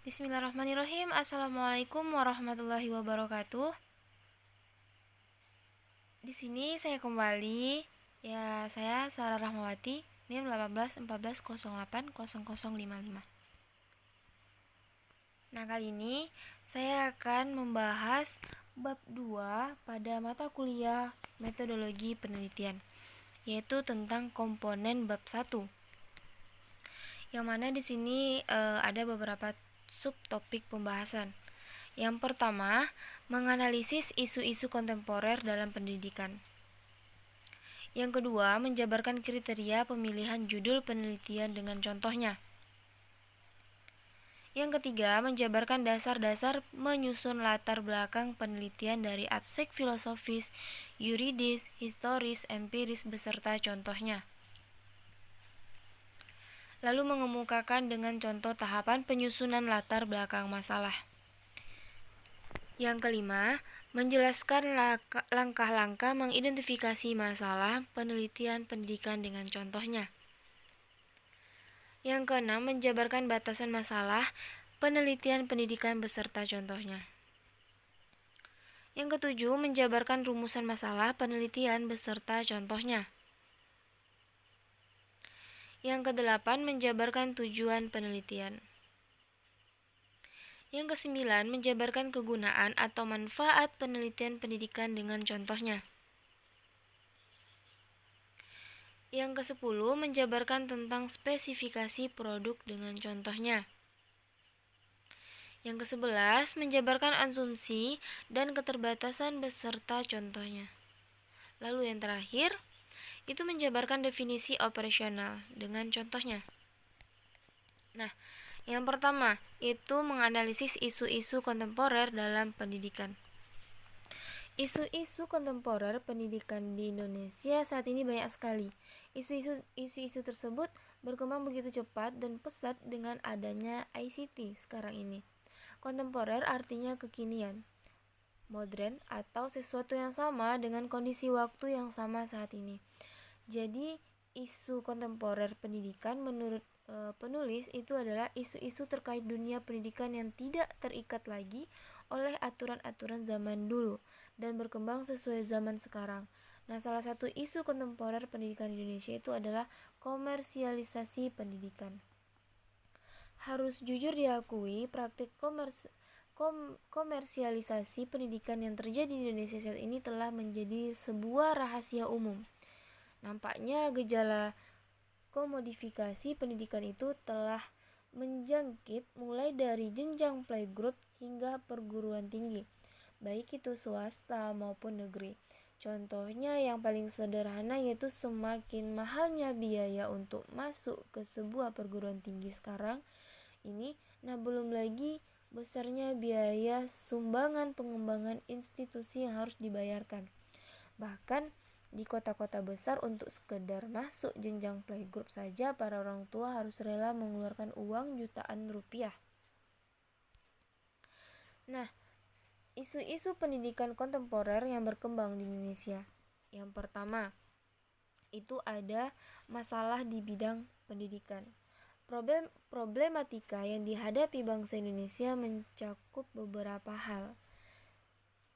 Bismillahirrahmanirrahim. Assalamualaikum warahmatullahi wabarakatuh. Di sini saya kembali. Saya Sarah Rahmawati, NIM 1814080055. Nah, kali ini saya akan membahas bab 2 pada mata kuliah metodologi penelitian, yaitu tentang komponen bab 1. Yang mana di sini ada beberapa subtopik pembahasan. Yang pertama, menganalisis isu-isu kontemporer dalam pendidikan. Yang kedua, menjabarkan kriteria pemilihan judul penelitian dengan contohnya. Yang ketiga, menjabarkan dasar-dasar menyusun latar belakang penelitian dari aspek filosofis, yuridis, historis, empiris beserta contohnya. Lalu mengemukakan dengan contoh tahapan penyusunan latar belakang masalah. Yang kelima, menjelaskan langkah-langkah mengidentifikasi masalah penelitian pendidikan dengan contohnya. Yang keenam, menjabarkan batasan masalah penelitian pendidikan beserta contohnya. Yang ketujuh, menjabarkan rumusan masalah penelitian beserta contohnya. Yang kedelapan, menjabarkan tujuan penelitian. Yang kesembilan, menjabarkan kegunaan atau manfaat penelitian pendidikan dengan contohnya. Yang kesepuluh, menjabarkan tentang spesifikasi produk dengan contohnya. Yang kesebelas, menjabarkan asumsi dan keterbatasan beserta contohnya. Lalu yang terakhir, itu menjabarkan definisi operasional dengan contohnya. Nah, yang pertama, itu menganalisis isu-isu kontemporer dalam pendidikan. Isu-isu kontemporer pendidikan di Indonesia saat ini banyak sekali. Isu-isu tersebut berkembang begitu cepat dan pesat dengan adanya ICT sekarang ini. Kontemporer artinya kekinian, modern, atau sesuatu yang sama dengan kondisi waktu yang sama saat ini. Jadi, isu kontemporer pendidikan menurut penulis itu adalah isu-isu terkait dunia pendidikan yang tidak terikat lagi oleh aturan-aturan zaman dulu dan berkembang sesuai zaman sekarang. Nah, salah satu isu kontemporer pendidikan Indonesia itu adalah komersialisasi pendidikan. Harus jujur diakui, praktik komersialisasi pendidikan yang terjadi di Indonesia saat ini telah menjadi sebuah rahasia umum. Nampaknya gejala komodifikasi pendidikan itu telah menjangkit mulai dari jenjang playgroup hingga perguruan tinggi, baik itu swasta maupun negeri. Contohnya yang paling sederhana yaitu semakin mahalnya biaya untuk masuk ke sebuah perguruan tinggi sekarang ini, nah belum lagi besarnya biaya sumbangan pengembangan institusi yang harus dibayarkan. Bahkan di kota-kota besar untuk sekedar masuk jenjang playgroup saja para orang tua harus rela mengeluarkan uang jutaan rupiah. Nah, isu-isu pendidikan kontemporer yang berkembang di Indonesia. Yang pertama, itu ada masalah di bidang pendidikan. Problematika yang dihadapi bangsa Indonesia mencakup beberapa hal.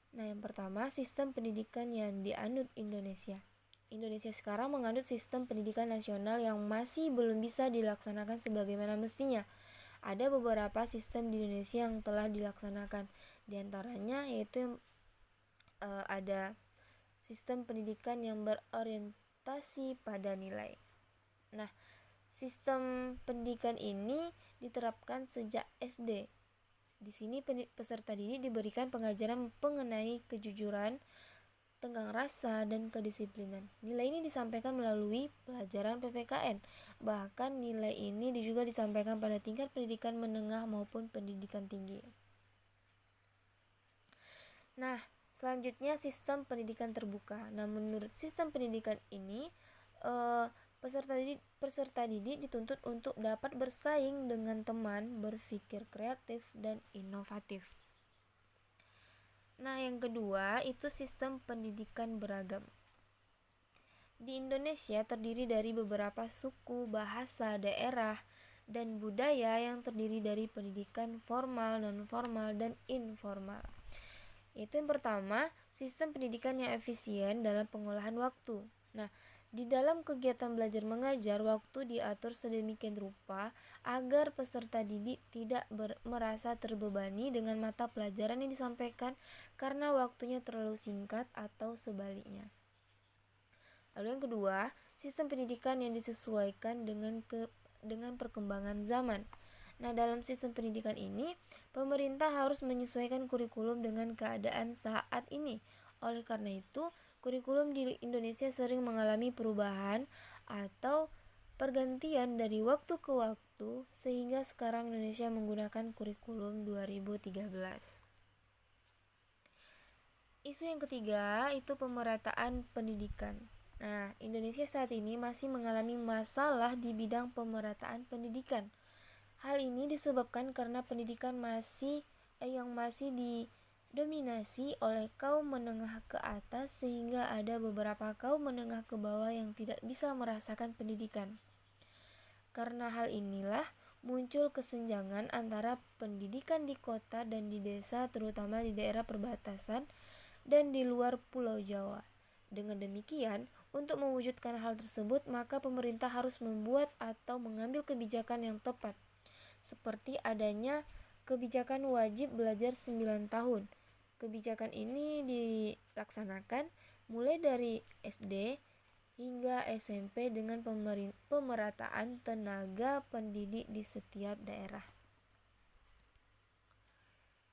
Nah, yang pertama, sistem pendidikan yang dianut Indonesia. Indonesia sekarang menganut sistem pendidikan nasional yang masih belum bisa dilaksanakan sebagaimana mestinya. Ada beberapa sistem di Indonesia yang telah dilaksanakan. Di antaranya yaitu ada sistem pendidikan yang berorientasi pada nilai. Nah, sistem pendidikan ini diterapkan sejak SD. Di sini peserta didik diberikan pengajaran mengenai kejujuran, tenggang rasa, dan kedisiplinan. Nilai ini disampaikan melalui pelajaran PPKN. Bahkan nilai ini juga disampaikan pada tingkat pendidikan menengah maupun pendidikan tinggi. Nah, selanjutnya sistem pendidikan terbuka. Nah, menurut sistem pendidikan ini peserta didik dituntut untuk dapat bersaing dengan teman, berpikir kreatif dan inovatif. Nah, yang kedua itu sistem pendidikan beragam. Di Indonesia terdiri dari beberapa suku, bahasa, daerah, dan budaya yang terdiri dari pendidikan formal, non-formal, dan informal. Yaitu yang pertama, sistem pendidikan yang efisien dalam pengolahan waktu. Nah, di dalam kegiatan belajar mengajar, waktu diatur sedemikian rupa agar peserta didik tidak merasa terbebani dengan mata pelajaran yang disampaikan karena waktunya terlalu singkat atau sebaliknya. Lalu yang kedua, sistem pendidikan yang disesuaikan dengan perkembangan zaman. Nah, dalam sistem pendidikan ini, pemerintah harus menyesuaikan kurikulum dengan keadaan saat ini. Oleh karena itu, kurikulum di Indonesia sering mengalami perubahan atau pergantian dari waktu ke waktu, sehingga sekarang Indonesia menggunakan kurikulum 2013. Isu yang ketiga itu pemerataan pendidikan. Nah, Indonesia saat ini masih mengalami masalah di bidang pemerataan pendidikan. Hal ini disebabkan karena pendidikan yang masih didominasi oleh kaum menengah ke atas, sehingga ada beberapa kaum menengah ke bawah yang tidak bisa merasakan pendidikan. Karena hal inilah muncul kesenjangan antara pendidikan di kota dan di desa, terutama di daerah perbatasan dan di luar Pulau Jawa. Dengan demikian, untuk mewujudkan hal tersebut, maka pemerintah harus membuat atau mengambil kebijakan yang tepat, seperti adanya kebijakan wajib belajar 9 tahun. Kebijakan ini dilaksanakan mulai dari SD hingga SMP dengan pemerataan tenaga pendidik di setiap daerah.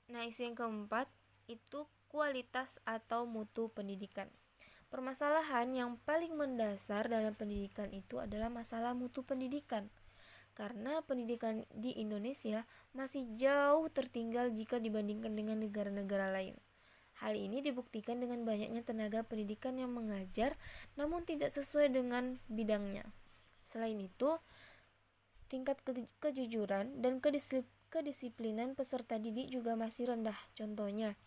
Nah, isu yang keempat itu kualitas atau mutu pendidikan. Permasalahan yang paling mendasar dalam pendidikan itu adalah masalah mutu pendidikan. Karena pendidikan di Indonesia masih jauh tertinggal jika dibandingkan dengan negara-negara lain. Hal ini dibuktikan dengan banyaknya tenaga pendidikan yang mengajar namun tidak sesuai dengan bidangnya. Selain itu, tingkat kejujuran dan kedisiplinan peserta didik juga masih rendah. Contohnya,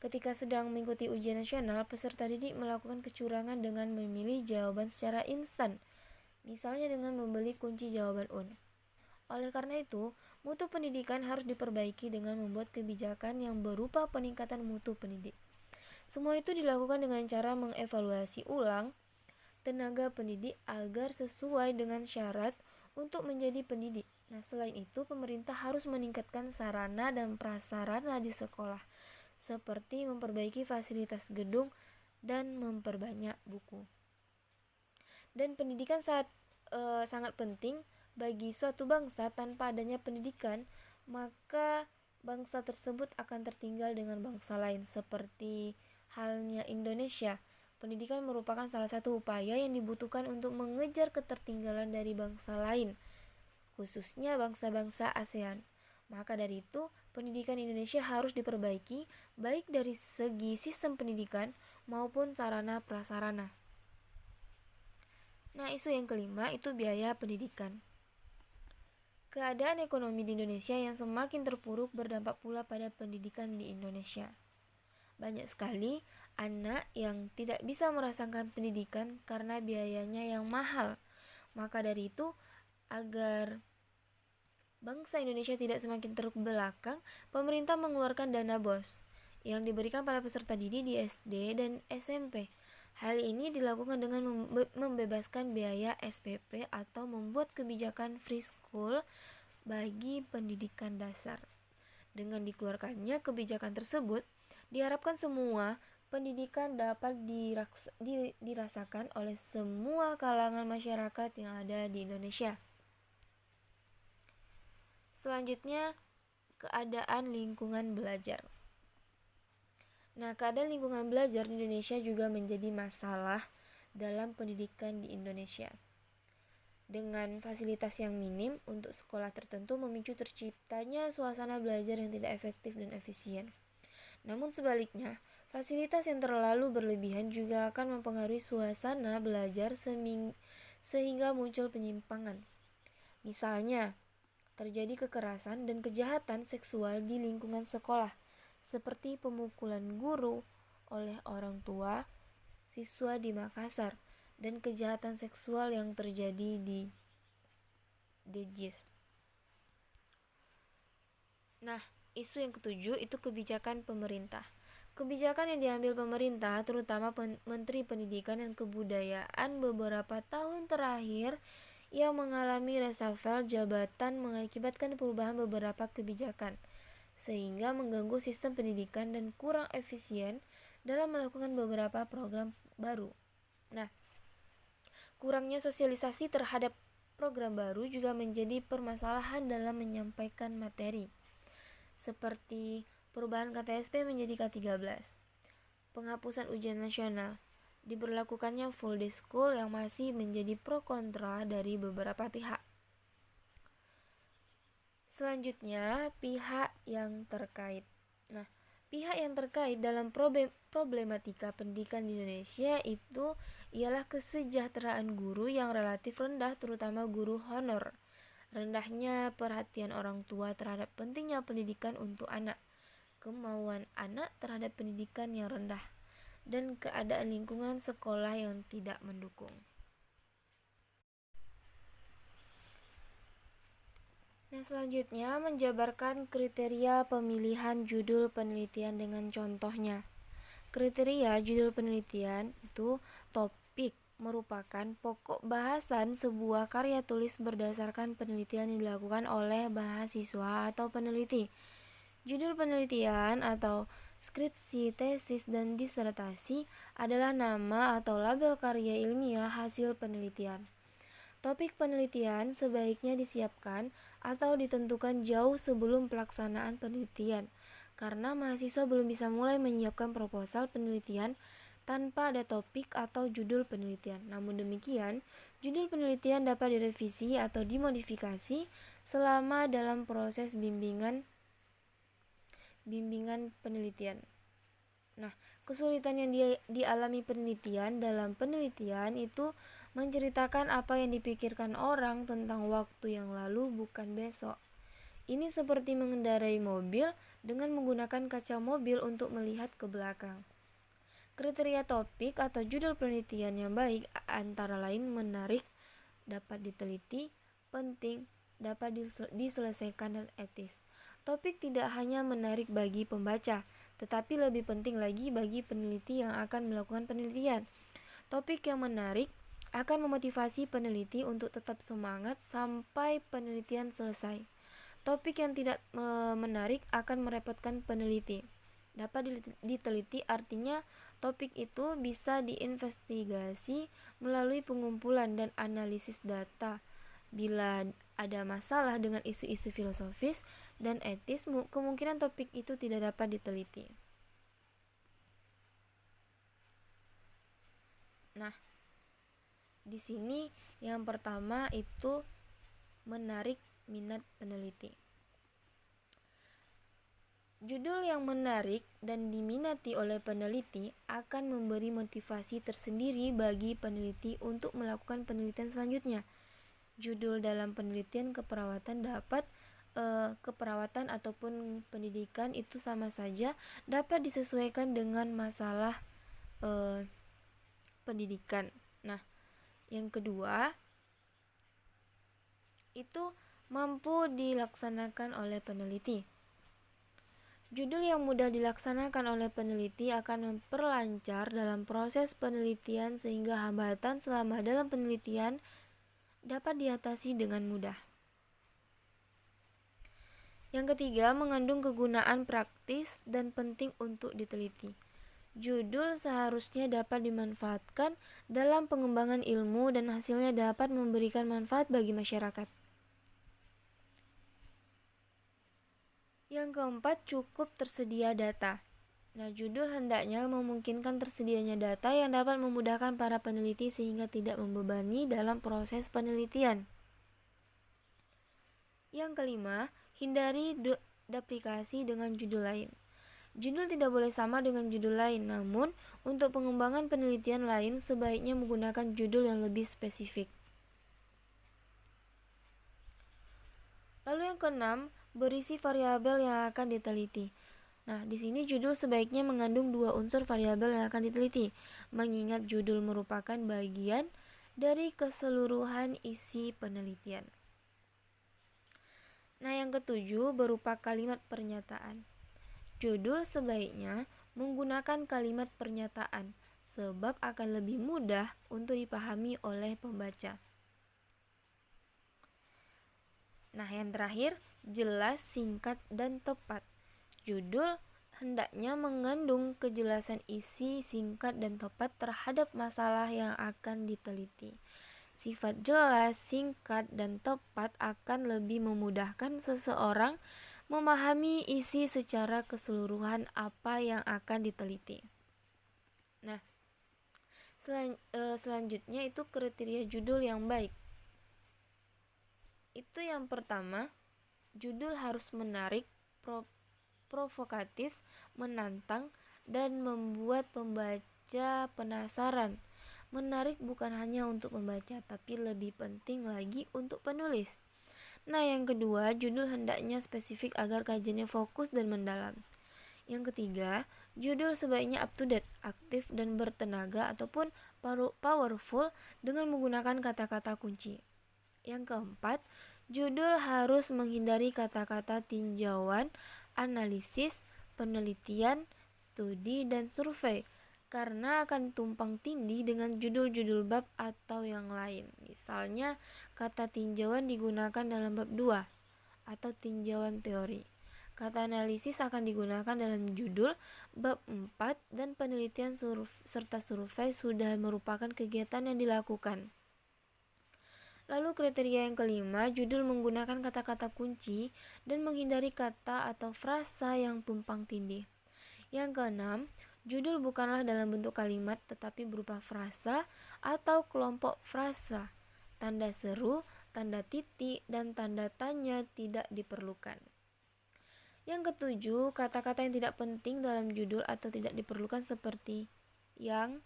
ketika sedang mengikuti ujian nasional, peserta didik melakukan kecurangan dengan memilih jawaban secara instan, misalnya dengan membeli kunci jawaban UN. Oleh karena itu, mutu pendidikan harus diperbaiki dengan membuat kebijakan yang berupa peningkatan mutu pendidik. Semua itu dilakukan dengan cara mengevaluasi ulang tenaga pendidik agar sesuai dengan syarat untuk menjadi pendidik. Nah, selain itu, pemerintah harus meningkatkan sarana dan prasarana di sekolah, seperti memperbaiki fasilitas gedung dan memperbanyak buku. Dan pendidikan sangat penting bagi suatu bangsa. Tanpa adanya pendidikan, maka bangsa tersebut akan tertinggal dengan bangsa lain. Seperti halnya Indonesia, pendidikan merupakan salah satu upaya yang dibutuhkan untuk mengejar ketertinggalan dari bangsa lain, khususnya bangsa-bangsa ASEAN. Maka dari itu, pendidikan Indonesia harus diperbaiki baik dari segi sistem pendidikan maupun sarana prasarana. Nah, isu yang kelima itu biaya pendidikan. Keadaan ekonomi di Indonesia yang semakin terpuruk berdampak pula pada pendidikan di Indonesia. Banyak sekali anak yang tidak bisa merasakan pendidikan karena biayanya yang mahal. Maka dari itu, agar bangsa Indonesia tidak semakin terbelakang, pemerintah mengeluarkan dana BOS yang diberikan pada peserta didik di SD dan SMP. Hal ini dilakukan dengan membebaskan biaya SPP atau membuat kebijakan free school bagi pendidikan dasar. Dengan dikeluarkannya kebijakan tersebut, diharapkan semua pendidikan dapat dirasakan oleh semua kalangan masyarakat yang ada di Indonesia. Selanjutnya, keadaan lingkungan belajar. Nah, keadaan lingkungan belajar di Indonesia juga menjadi masalah dalam pendidikan di Indonesia. Dengan fasilitas yang minim untuk sekolah tertentu memicu terciptanya suasana belajar yang tidak efektif dan efisien. Namun sebaliknya, fasilitas yang terlalu berlebihan juga akan mempengaruhi suasana belajar sehingga muncul penyimpangan. Misalnya, terjadi kekerasan dan kejahatan seksual di lingkungan sekolah, seperti pemukulan guru oleh orang tua siswa di Makassar dan kejahatan seksual yang terjadi di DJIS. Nah, isu yang ketujuh itu kebijakan pemerintah. Kebijakan yang diambil pemerintah, terutama Menteri Pendidikan dan Kebudayaan beberapa tahun terakhir yang mengalami reshuffle jabatan mengakibatkan perubahan beberapa kebijakan, sehingga mengganggu sistem pendidikan dan kurang efisien dalam melakukan beberapa program baru. Nah, kurangnya sosialisasi terhadap program baru juga menjadi permasalahan dalam menyampaikan materi, seperti perubahan KTSP menjadi K13, penghapusan ujian nasional, diberlakukannya full day school yang masih menjadi pro kontra dari beberapa pihak. Selanjutnya, pihak yang terkait. Nah, pihak yang terkait dalam problematika pendidikan di Indonesia itu ialah kesejahteraan guru yang relatif rendah, terutama guru honor. Rendahnya perhatian orang tua terhadap pentingnya pendidikan untuk anak, kemauan anak terhadap pendidikan yang rendah, dan keadaan lingkungan sekolah yang tidak mendukung. Nah, selanjutnya menjabarkan kriteria pemilihan judul penelitian dengan contohnya. Kriteria judul penelitian itu topik merupakan pokok bahasan sebuah karya tulis berdasarkan penelitian yang dilakukan oleh mahasiswa atau peneliti. Judul penelitian atau skripsi, tesis, dan disertasi adalah nama atau label karya ilmiah hasil penelitian. Topik penelitian sebaiknya disiapkan atau ditentukan jauh sebelum pelaksanaan penelitian, karena mahasiswa belum bisa mulai menyiapkan proposal penelitian tanpa ada topik atau judul penelitian. Namun demikian, judul penelitian dapat direvisi atau dimodifikasi selama dalam proses bimbingan penelitian. Nah, kesulitan yang dialami penelitian dalam penelitian itu menceritakan apa yang dipikirkan orang tentang waktu yang lalu, bukan besok. Ini seperti mengendarai mobil dengan menggunakan kaca mobil untuk melihat ke belakang. Kriteria topik atau judul penelitian yang baik antara lain menarik, dapat diteliti, penting, dapat diselesaikan, dan etis. Topik tidak hanya menarik bagi pembaca, tetapi lebih penting lagi bagi peneliti yang akan melakukan penelitian. Topik yang menarik akan memotivasi peneliti untuk tetap semangat sampai penelitian selesai. Topik yang tidak menarik akan merepotkan peneliti. Dapat diteliti artinya topik itu bisa diinvestigasi melalui pengumpulan dan analisis data. Bila ada masalah dengan isu-isu filosofis dan etis, kemungkinan topik itu tidak dapat diteliti. Nah, di sini yang pertama itu menarik minat peneliti. Judul yang menarik dan diminati oleh peneliti akan memberi motivasi tersendiri bagi peneliti untuk melakukan penelitian selanjutnya. Judul dalam penelitian keperawatan keperawatan ataupun pendidikan itu sama saja dapat disesuaikan dengan masalah pendidikan. Nah, yang kedua itu mampu dilaksanakan oleh peneliti. Judul yang mudah dilaksanakan oleh peneliti akan memperlancar dalam proses penelitian sehingga hambatan selama dalam penelitian dapat diatasi dengan mudah. Yang ketiga, mengandung kegunaan praktis dan penting untuk diteliti. Judul seharusnya dapat dimanfaatkan dalam pengembangan ilmu dan hasilnya dapat memberikan manfaat bagi masyarakat. Yang keempat, cukup tersedia data. Nah, judul hendaknya memungkinkan tersedianya data yang dapat memudahkan para peneliti sehingga tidak membebani dalam proses penelitian. Yang kelima, hindari duplikasi dengan judul lain. Judul tidak boleh sama dengan judul lain, namun untuk pengembangan penelitian lain sebaiknya menggunakan judul yang lebih spesifik. Lalu yang keenam, berisi variabel yang akan diteliti. Nah, di sini judul sebaiknya mengandung dua unsur variabel yang akan diteliti, mengingat judul merupakan bagian dari keseluruhan isi penelitian. Nah, yang ketujuh berupa kalimat pernyataan. Judul sebaiknya menggunakan kalimat pernyataan sebab akan lebih mudah untuk dipahami oleh pembaca. Nah, yang terakhir, jelas, singkat, dan tepat. Judul hendaknya mengandung kejelasan isi, singkat, dan tepat terhadap masalah yang akan diteliti. Sifat jelas, singkat, dan tepat akan lebih memudahkan seseorang memahami isi secara keseluruhan apa yang akan diteliti. Nah, selanjutnya itu kriteria judul yang baik. Itu yang pertama, judul harus menarik, provokatif, menantang, dan membuat pembaca penasaran. Menarik bukan hanya untuk pembaca, tapi lebih penting lagi untuk penulis. Nah, yang kedua, judul hendaknya spesifik agar kajiannya fokus dan mendalam. Yang ketiga, judul sebaiknya up to date, aktif dan bertenaga ataupun powerful dengan menggunakan kata-kata kunci. Yang keempat, judul harus menghindari kata-kata tinjauan, analisis, penelitian, studi, dan survei karena akan tumpang tindih dengan judul-judul bab atau yang lain. Misalnya, kata tinjauan digunakan dalam bab 2 atau tinjauan teori. Kata analisis akan digunakan dalam judul bab 4 dan penelitian serta survei sudah merupakan kegiatan yang dilakukan. Lalu kriteria yang kelima, judul menggunakan kata-kata kunci dan menghindari kata atau frasa yang tumpang tindih. Yang keenam, judul bukanlah dalam bentuk kalimat tetapi berupa frasa atau kelompok frasa. Tanda seru, tanda titik, dan tanda tanya tidak diperlukan. Yang ketujuh, kata-kata yang tidak penting dalam judul atau tidak diperlukan seperti yang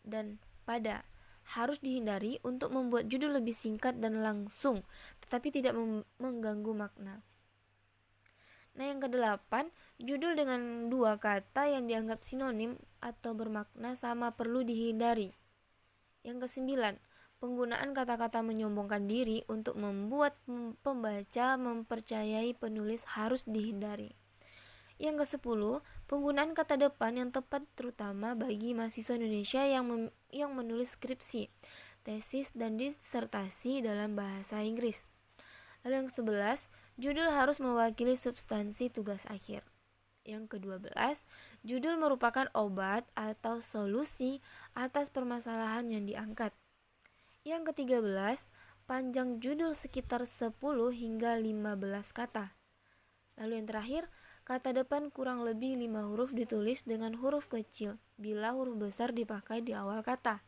dan pada harus dihindari untuk membuat judul lebih singkat dan langsung, tetapi tidak mengganggu makna. Nah, yang kedelapan, judul dengan dua kata yang dianggap sinonim atau bermakna sama perlu dihindari. Yang kesembilan, penggunaan kata-kata menyombongkan diri untuk membuat pembaca mempercayai penulis harus dihindari. Yang kesepuluh, penggunaan kata depan yang tepat terutama bagi mahasiswa Indonesia yang menulis skripsi, tesis, dan disertasi dalam bahasa Inggris. Lalu yang ke-11, judul harus mewakili substansi tugas akhir. Yang ke-12, judul merupakan obat atau solusi atas permasalahan yang diangkat. Yang ke-13, panjang judul sekitar 10 hingga 15 kata. Lalu yang terakhir, kata depan kurang lebih 5 huruf ditulis dengan huruf kecil bila huruf besar dipakai di awal kata.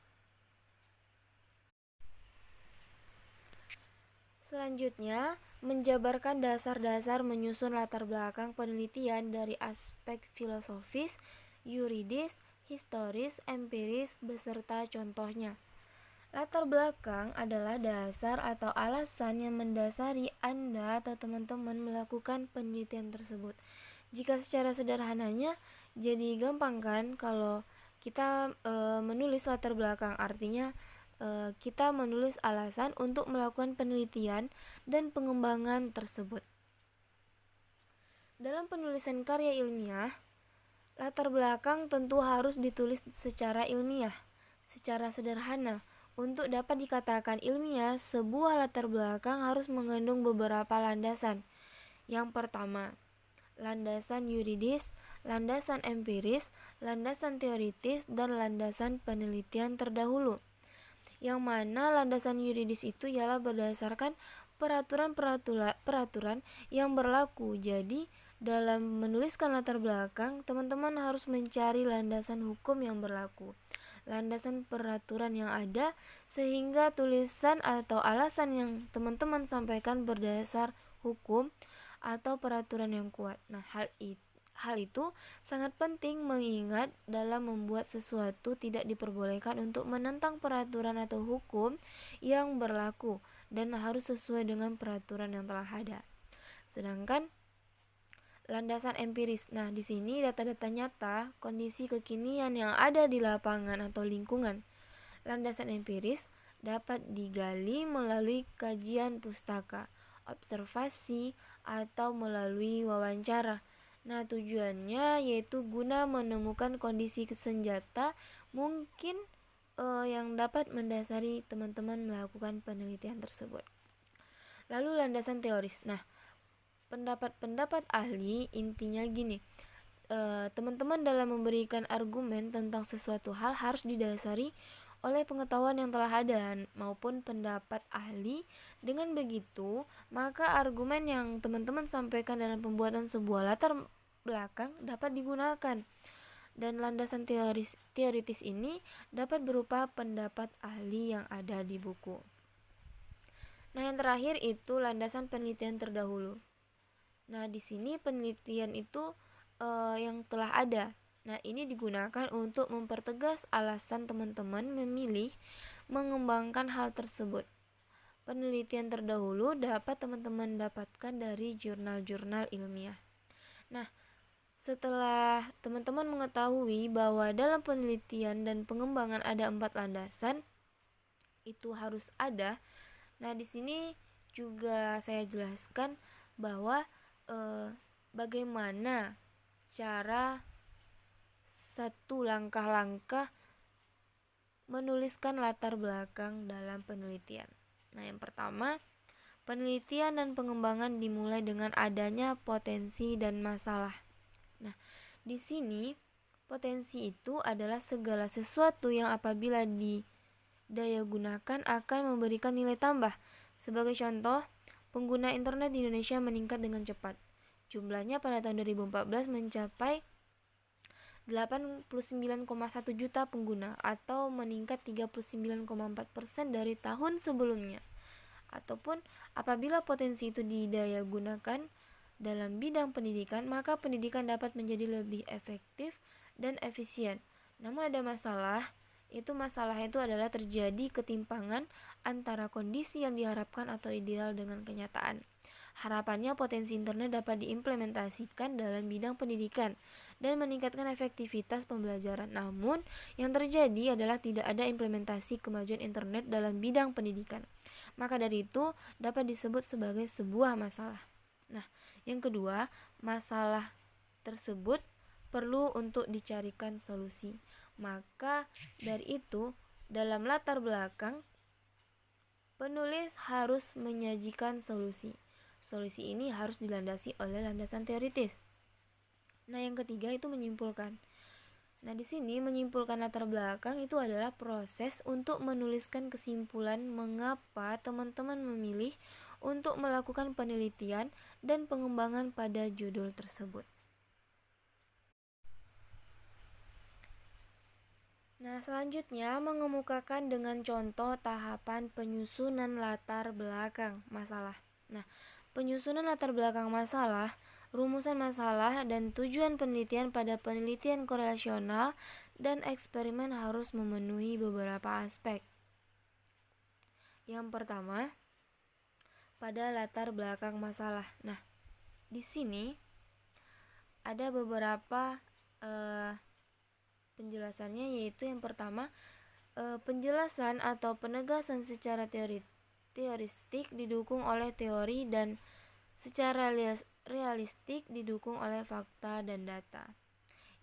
Selanjutnya, menjabarkan dasar-dasar menyusun latar belakang penelitian dari aspek filosofis, yuridis, historis, empiris, beserta contohnya. Latar belakang adalah dasar atau alasan yang mendasari Anda atau teman-teman melakukan penelitian tersebut. Jika secara sederhananya, jadi gampang kan kalau kita menulis latar belakang, artinya kita menulis alasan untuk melakukan penelitian dan pengembangan tersebut. Dalam penulisan karya ilmiah, latar belakang tentu harus ditulis secara ilmiah, secara sederhana. Untuk dapat dikatakan ilmiah, sebuah latar belakang harus mengandung beberapa landasan. Yang pertama, landasan yuridis, landasan empiris, landasan teoritis, dan landasan penelitian terdahulu. Yang mana landasan yuridis itu ialah berdasarkan peraturan yang berlaku. Jadi, dalam menuliskan latar belakang, teman-teman harus mencari landasan hukum yang berlaku, landasan peraturan yang ada, sehingga tulisan atau alasan yang teman-teman sampaikan berdasar hukum atau peraturan yang kuat. Nah, hal itu sangat penting mengingat dalam membuat sesuatu tidak diperbolehkan untuk menentang peraturan atau hukum yang berlaku dan harus sesuai dengan peraturan yang telah ada. Sedangkan landasan empiris. Nah, di sini data-data nyata kondisi kekinian yang ada di lapangan atau lingkungan. Landasan empiris dapat digali melalui kajian pustaka, observasi, atau melalui wawancara. Nah, tujuannya yaitu guna menemukan kondisi senjata mungkin yang dapat mendasari teman-teman melakukan penelitian tersebut. Lalu landasan teoris. Nah, pendapat-pendapat ahli intinya gini. Teman-teman dalam memberikan argumen tentang sesuatu hal harus didasari oleh pengetahuan yang telah ada maupun pendapat ahli. Dengan begitu, maka argumen yang teman-teman sampaikan dalam pembuatan sebuah latar belakang dapat digunakan. Dan landasan teoritis ini dapat berupa pendapat ahli yang ada di buku. Nah, yang terakhir itu landasan penelitian terdahulu. Nah, di sini penelitian itu yang telah ada. Nah, ini digunakan untuk mempertegas alasan teman-teman memilih mengembangkan hal tersebut. Penelitian terdahulu dapat teman-teman dapatkan dari jurnal-jurnal ilmiah. Nah, setelah teman-teman mengetahui bahwa dalam penelitian dan pengembangan ada 4 landasan, itu harus ada. Nah, di sini juga saya jelaskan bahwa bagaimana cara satu langkah-langkah menuliskan latar belakang dalam penelitian. Nah, yang pertama, penelitian dan pengembangan dimulai dengan adanya potensi dan masalah. Nah, di sini potensi itu adalah segala sesuatu yang apabila didaya gunakan akan memberikan nilai tambah. Sebagai contoh, pengguna internet di Indonesia meningkat dengan cepat. Jumlahnya pada tahun 2014 mencapai 89,1 juta pengguna atau meningkat 39,4% dari tahun sebelumnya. Ataupun apabila potensi itu didaya gunakan dalam bidang pendidikan, maka pendidikan dapat menjadi lebih efektif dan efisien. Namun ada masalah, masalah itu adalah terjadi ketimpangan antara kondisi yang diharapkan atau ideal dengan kenyataan. Harapannya potensi internet dapat diimplementasikan dalam bidang pendidikan dan meningkatkan efektivitas pembelajaran. Namun, yang terjadi adalah tidak ada implementasi kemajuan internet dalam bidang pendidikan. Maka dari itu dapat disebut sebagai sebuah masalah. Nah, yang kedua, masalah tersebut perlu untuk dicarikan solusi. Maka dari itu, dalam latar belakang, penulis harus menyajikan solusi. Solusi ini harus dilandasi oleh landasan teoritis. Nah, yang ketiga itu menyimpulkan. Nah, di sini menyimpulkan latar belakang itu adalah proses untuk menuliskan kesimpulan mengapa teman-teman memilih untuk melakukan penelitian dan pengembangan pada judul tersebut. Nah, selanjutnya mengemukakan dengan contoh tahapan penyusunan latar belakang masalah. Nah, penyusunan latar belakang masalah, rumusan masalah, dan tujuan penelitian pada penelitian korelasional dan eksperimen harus memenuhi beberapa aspek. Yang pertama, pada latar belakang masalah. Nah, di sini ada beberapa penjelasannya, yaitu yang pertama, penjelasan atau penegasan secara teoristik didukung oleh teori dan secara realistik didukung oleh fakta dan data.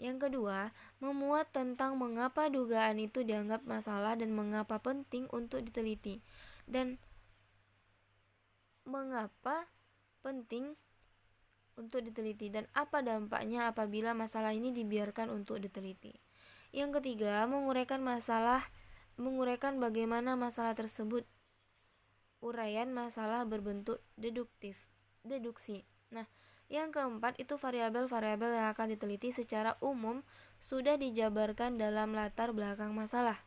Yang kedua, memuat tentang mengapa dugaan itu dianggap masalah dan mengapa penting untuk diteliti, dan mengapa penting untuk diteliti dan apa dampaknya apabila masalah ini dibiarkan untuk diteliti. Yang ketiga, menguraikan bagaimana masalah tersebut. Uraian masalah berbentuk deduksi. Nah, yang keempat itu variabel-variabel yang akan diteliti secara umum sudah dijabarkan dalam latar belakang masalah.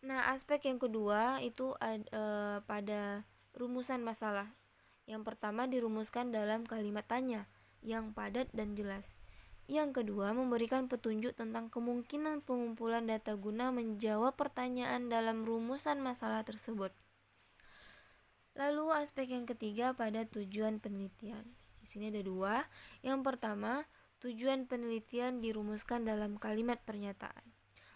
Nah, aspek yang kedua itu pada rumusan masalah. Yang pertama dirumuskan dalam kalimat tanya yang padat dan jelas. Yang kedua, memberikan petunjuk tentang kemungkinan pengumpulan data guna menjawab pertanyaan dalam rumusan masalah tersebut. Lalu aspek yang ketiga pada tujuan penelitian. Di sini ada dua. Yang pertama, tujuan penelitian dirumuskan dalam kalimat pernyataan.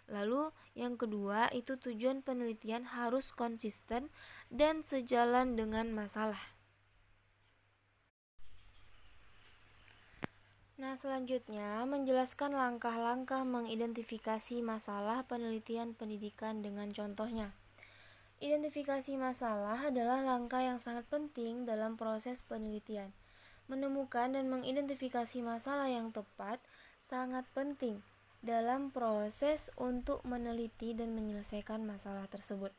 Lalu yang kedua itu tujuan penelitian harus konsisten dan sejalan dengan masalah. Nah, selanjutnya menjelaskan langkah-langkah mengidentifikasi masalah penelitian pendidikan dengan contohnya. Identifikasi masalah adalah langkah yang sangat penting dalam proses penelitian. Menemukan dan mengidentifikasi masalah yang tepat sangat penting dalam proses untuk meneliti dan menyelesaikan masalah tersebut.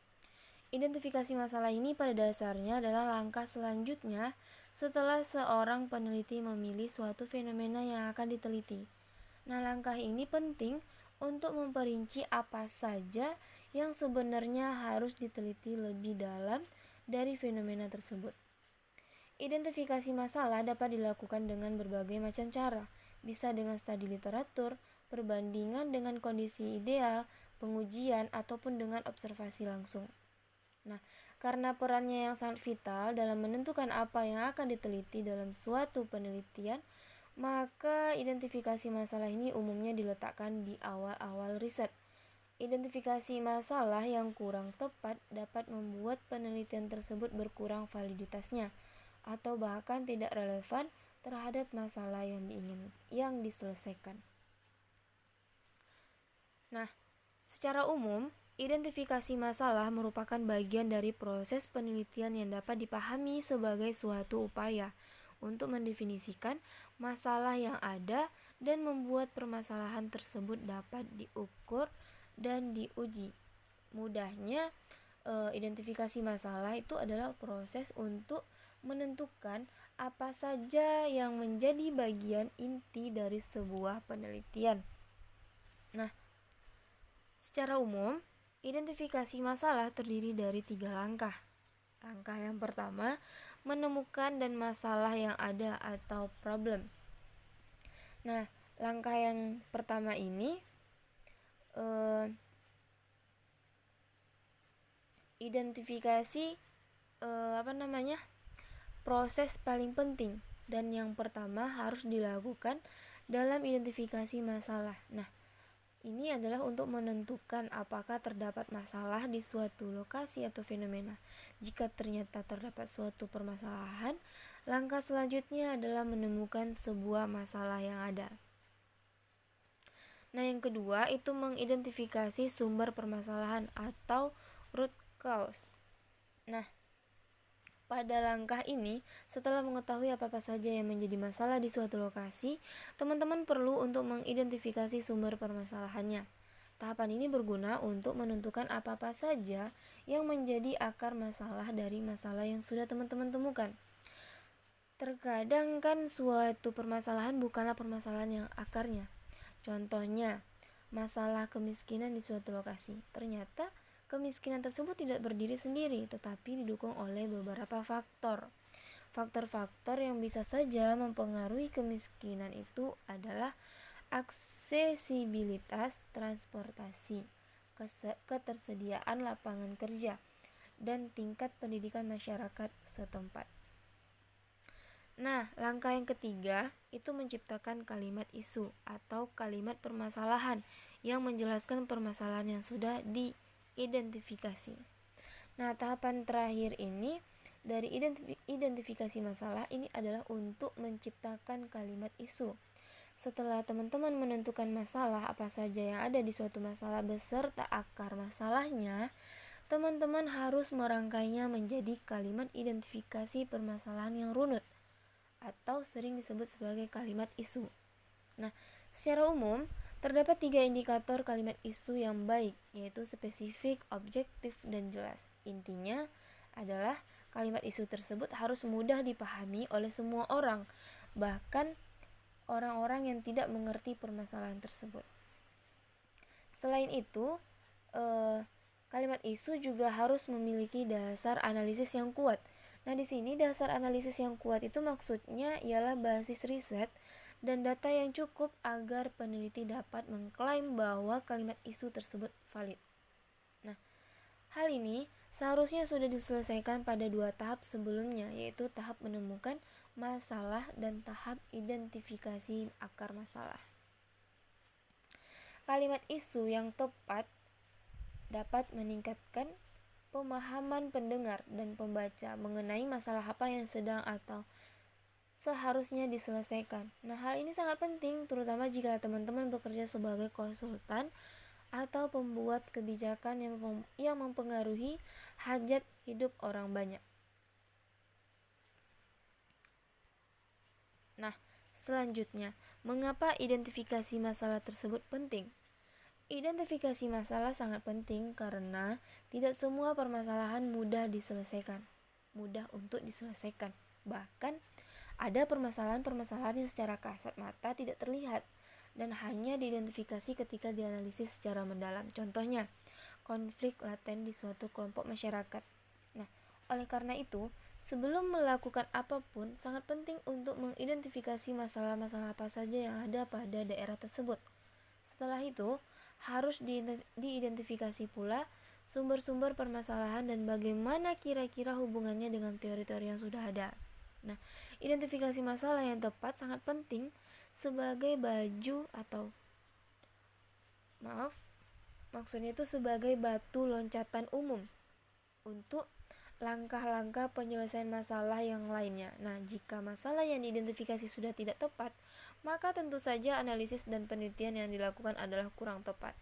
Identifikasi masalah ini pada dasarnya adalah langkah selanjutnya setelah seorang peneliti memilih suatu fenomena yang akan diteliti. Nah, langkah ini penting untuk memperinci apa saja yang sebenarnya harus diteliti lebih dalam dari fenomena tersebut. Identifikasi masalah dapat dilakukan dengan berbagai macam cara, bisa dengan studi literatur, perbandingan dengan kondisi ideal, pengujian, ataupun dengan observasi langsung. Nah, karena perannya yang sangat vital dalam menentukan apa yang akan diteliti dalam suatu penelitian, maka identifikasi masalah ini umumnya diletakkan di awal-awal riset. Identifikasi masalah yang kurang tepat dapat membuat penelitian tersebut berkurang validitasnya atau bahkan tidak relevan terhadap masalah yang diselesaikan. Nah, secara umum, identifikasi masalah merupakan bagian dari proses penelitian yang dapat dipahami sebagai suatu upaya untuk mendefinisikan masalah yang ada dan membuat permasalahan tersebut dapat diukur dan diuji. Mudahnya, identifikasi masalah itu adalah proses untuk menentukan apa saja yang menjadi bagian inti dari sebuah penelitian. Nah, secara umum, identifikasi masalah terdiri dari 3 langkah. Langkah yang pertama, menemukan dan masalah yang ada atau problem. Nah, langkah yang pertama ini identifikasi proses paling penting dan yang pertama harus dilakukan dalam identifikasi masalah. Nah, ini adalah untuk menentukan apakah terdapat masalah di suatu lokasi atau fenomena. Jika ternyata terdapat suatu permasalahan, langkah selanjutnya adalah menemukan sebuah masalah yang ada. Nah, yang kedua itu mengidentifikasi sumber permasalahan atau root cause. Nah, pada langkah ini, setelah mengetahui apa-apa saja yang menjadi masalah di suatu lokasi, teman-teman perlu untuk mengidentifikasi sumber permasalahannya. Tahapan ini berguna untuk menentukan apa-apa saja yang menjadi akar masalah dari masalah yang sudah teman-teman temukan. Terkadang kan suatu permasalahan bukanlah permasalahan yang akarnya. Contohnya, masalah kemiskinan di suatu lokasi. Ternyata kemiskinan tersebut tidak berdiri sendiri, tetapi didukung oleh beberapa faktor. Faktor-faktor yang bisa saja mempengaruhi kemiskinan itu adalah aksesibilitas transportasi, ketersediaan lapangan kerja, dan tingkat pendidikan masyarakat setempat. Nah, langkah yang ketiga itu menciptakan kalimat isu atau kalimat permasalahan yang menjelaskan permasalahan yang sudah diidentifikasi. Nah, tahapan terakhir ini dari identifikasi masalah ini adalah untuk menciptakan kalimat isu. Setelah teman-teman menentukan masalah apa saja yang ada di suatu masalah beserta akar masalahnya, teman-teman harus merangkainya menjadi kalimat identifikasi permasalahan yang runut atau sering disebut sebagai kalimat isu. Nah, secara umum terdapat 3 indikator kalimat isu yang baik, yaitu spesifik, objektif, dan jelas. Intinya adalah kalimat isu tersebut harus mudah dipahami oleh semua orang, bahkan orang-orang yang tidak mengerti permasalahan tersebut. Selain itu, kalimat isu juga harus memiliki dasar analisis yang kuat. Nah, di sini dasar analisis yang kuat itu maksudnya ialah basis riset dan data yang cukup agar peneliti dapat mengklaim bahwa kalimat isu tersebut valid. Nah, hal ini seharusnya sudah diselesaikan pada 2 tahap sebelumnya, yaitu tahap menemukan masalah dan tahap identifikasi akar masalah. Kalimat isu yang tepat dapat meningkatkan pemahaman pendengar dan pembaca mengenai masalah apa yang sedang atau seharusnya diselesaikan. Nah, hal ini sangat penting terutama jika teman-teman bekerja sebagai konsultan atau pembuat kebijakan yang mempengaruhi hajat hidup orang banyak. Nah, selanjutnya, mengapa identifikasi masalah tersebut penting? Identifikasi masalah sangat penting karena tidak semua permasalahan mudah untuk diselesaikan. Bahkan ada permasalahan-permasalahan yang secara kasat mata tidak terlihat dan hanya diidentifikasi ketika dianalisis secara mendalam. Contohnya, konflik laten di suatu kelompok masyarakat. Nah, oleh karena itu, sebelum melakukan apapun, sangat penting untuk mengidentifikasi masalah-masalah apa saja yang ada pada daerah tersebut. Setelah itu, harus diidentifikasi pula sumber-sumber permasalahan dan bagaimana kira-kira hubungannya dengan teori-teori yang sudah ada. Nah, identifikasi masalah yang tepat sangat penting sebagai maksudnya itu sebagai batu loncatan umum untuk langkah-langkah penyelesaian masalah yang lainnya. Nah, jika masalah yang diidentifikasi sudah tidak tepat, maka tentu saja analisis dan penelitian yang dilakukan adalah kurang tepat.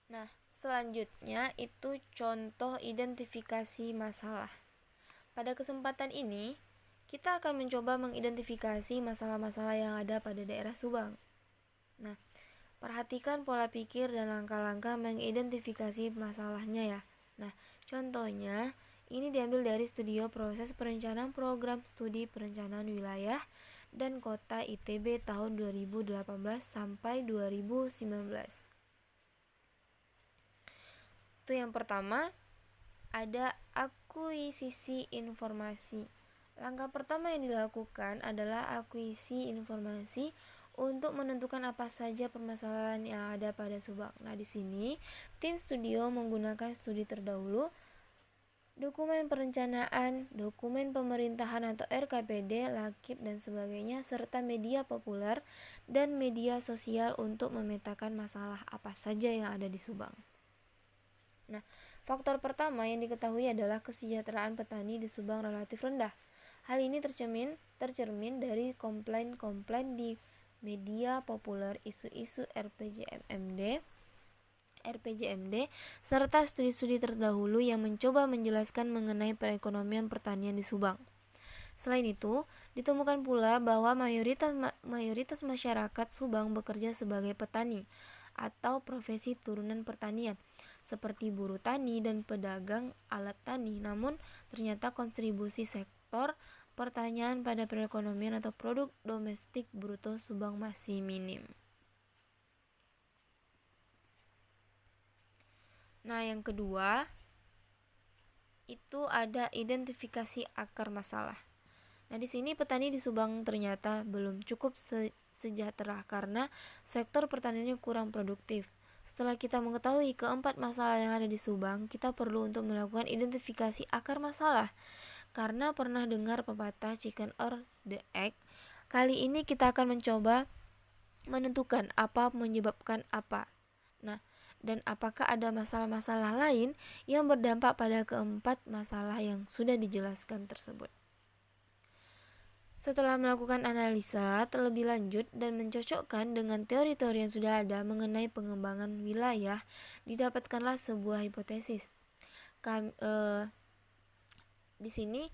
Nah, selanjutnya itu contoh identifikasi masalah. Pada kesempatan ini, kita akan mencoba mengidentifikasi masalah-masalah yang ada pada daerah Subang. Nah, perhatikan pola pikir dan langkah-langkah mengidentifikasi masalahnya ya. Nah, contohnya ini diambil dari studio proses perencanaan program studi perencanaan wilayah dan kota ITB tahun 2018 sampai 2019. Itu yang pertama, ada akuisisi informasi. Langkah pertama yang dilakukan adalah akuisisi informasi untuk menentukan apa saja permasalahan yang ada pada Subang. Nah, di sini tim studio menggunakan studi terdahulu, dokumen perencanaan, dokumen pemerintahan atau RKPD, Lakip dan sebagainya, serta media populer dan media sosial untuk memetakan masalah apa saja yang ada di Subang. Nah, faktor pertama yang diketahui adalah kesejahteraan petani di Subang relatif rendah. Hal ini tercermin dari komplain-komplain di media populer, isu-isu RPJMD, serta studi-studi terdahulu yang mencoba menjelaskan mengenai perekonomian pertanian di Subang. Selain itu, ditemukan pula bahwa mayoritas masyarakat Subang bekerja sebagai petani atau profesi turunan pertanian, seperti buruh tani dan pedagang alat tani. Namun, ternyata kontribusi sektor pertanian pada perekonomian atau produk domestik bruto Subang masih minim. Nah, yang kedua, itu ada identifikasi akar masalah. Nah, di sini petani di Subang ternyata belum cukup sejahtera karena sektor pertaniannya kurang produktif. Setelah kita mengetahui keempat masalah yang ada di Subang, kita perlu untuk melakukan identifikasi akar masalah. Karena pernah dengar pepatah chicken or the egg, kali ini kita akan mencoba menentukan apa menyebabkan apa. Nah, dan apakah ada masalah-masalah lain yang berdampak pada keempat masalah yang sudah dijelaskan tersebut. Setelah melakukan analisa terlebih lanjut dan mencocokkan dengan teori-teori yang sudah ada mengenai pengembangan wilayah, didapatkanlah sebuah hipotesis. Di sini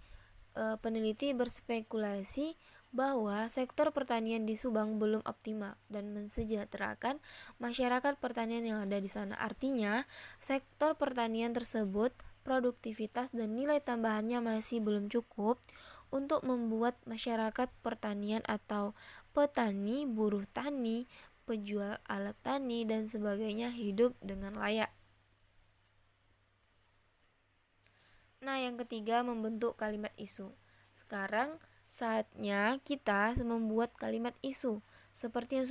peneliti berspekulasi bahwa sektor pertanian di Subang belum optimal dan mensejahterakan masyarakat pertanian yang ada di sana. Artinya, sektor pertanian tersebut produktivitas dan nilai tambahannya masih belum cukup untuk membuat masyarakat pertanian atau petani, buruh tani, penjual alat tani, dan sebagainya hidup dengan layak. Nah, yang ketiga, membentuk kalimat isu. Sekarang saatnya kita membuat kalimat isu seperti yang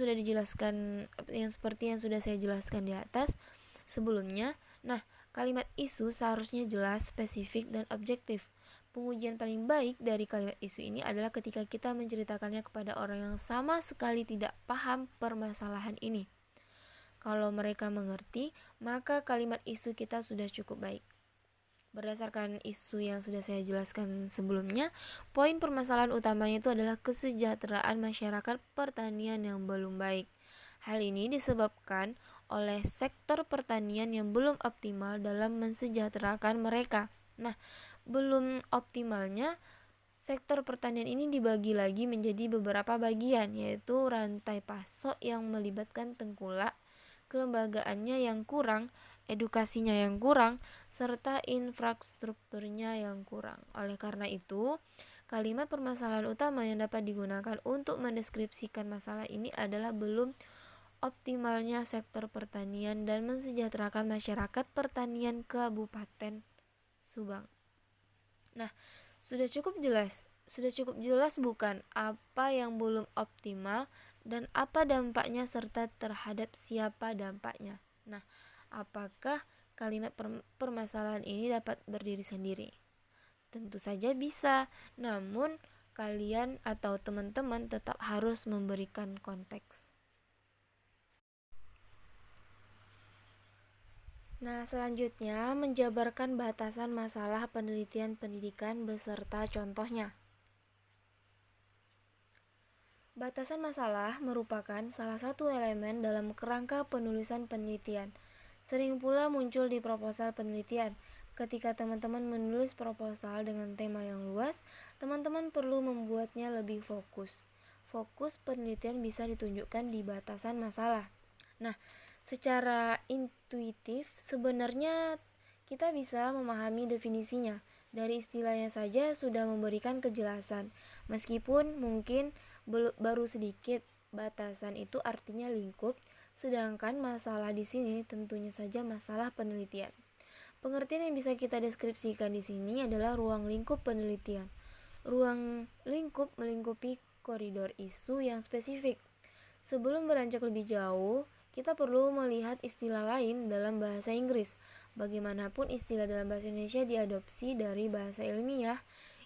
sudah saya jelaskan di atas sebelumnya. Nah, kalimat isu seharusnya jelas, spesifik, dan objektif. Pengujian paling baik dari kalimat isu ini adalah ketika kita menceritakannya kepada orang yang sama sekali tidak paham permasalahan ini. Kalau mereka mengerti, maka kalimat isu kita sudah cukup baik. Berdasarkan isu yang sudah saya jelaskan sebelumnya, poin permasalahan utamanya itu adalah kesejahteraan masyarakat pertanian yang belum baik. Hal ini disebabkan oleh sektor pertanian yang belum optimal dalam mensejahterakan mereka. Nah, belum optimalnya sektor pertanian ini dibagi lagi menjadi beberapa bagian, yaitu rantai pasok yang melibatkan tengkulak, kelembagaannya yang kurang, edukasinya yang kurang, serta infrastrukturnya yang kurang. Oleh karena itu, kalimat permasalahan utama yang dapat digunakan untuk mendeskripsikan masalah ini adalah belum optimalnya sektor pertanian dan mensejahterakan masyarakat pertanian Kabupaten Subang. Nah, sudah cukup jelas bukan apa yang belum optimal dan apa dampaknya serta terhadap siapa dampaknya. Nah, apakah kalimat permasalahan ini dapat berdiri sendiri? Tentu saja bisa, namun kalian atau teman-teman tetap harus memberikan konteks. Nah, selanjutnya menjabarkan batasan masalah penelitian pendidikan beserta contohnya. Batasan masalah merupakan salah satu elemen dalam kerangka penulisan penelitian. Sering pula muncul di proposal penelitian. Ketika teman-teman menulis proposal dengan tema yang luas, teman-teman perlu membuatnya lebih fokus. Fokus penelitian bisa ditunjukkan di batasan masalah. Nah, secara intuitif sebenarnya kita bisa memahami definisinya. Dari istilahnya saja sudah memberikan kejelasan. Meskipun mungkin baru sedikit, batasan itu artinya lingkup, sedangkan masalah di sini tentunya saja masalah penelitian. Pengertian yang bisa kita deskripsikan di sini adalah ruang lingkup penelitian. Ruang lingkup melingkupi koridor isu yang spesifik. Sebelum beranjak lebih jauh, kita perlu melihat istilah lain dalam bahasa Inggris. Bagaimanapun istilah dalam bahasa Indonesia diadopsi dari bahasa ilmiah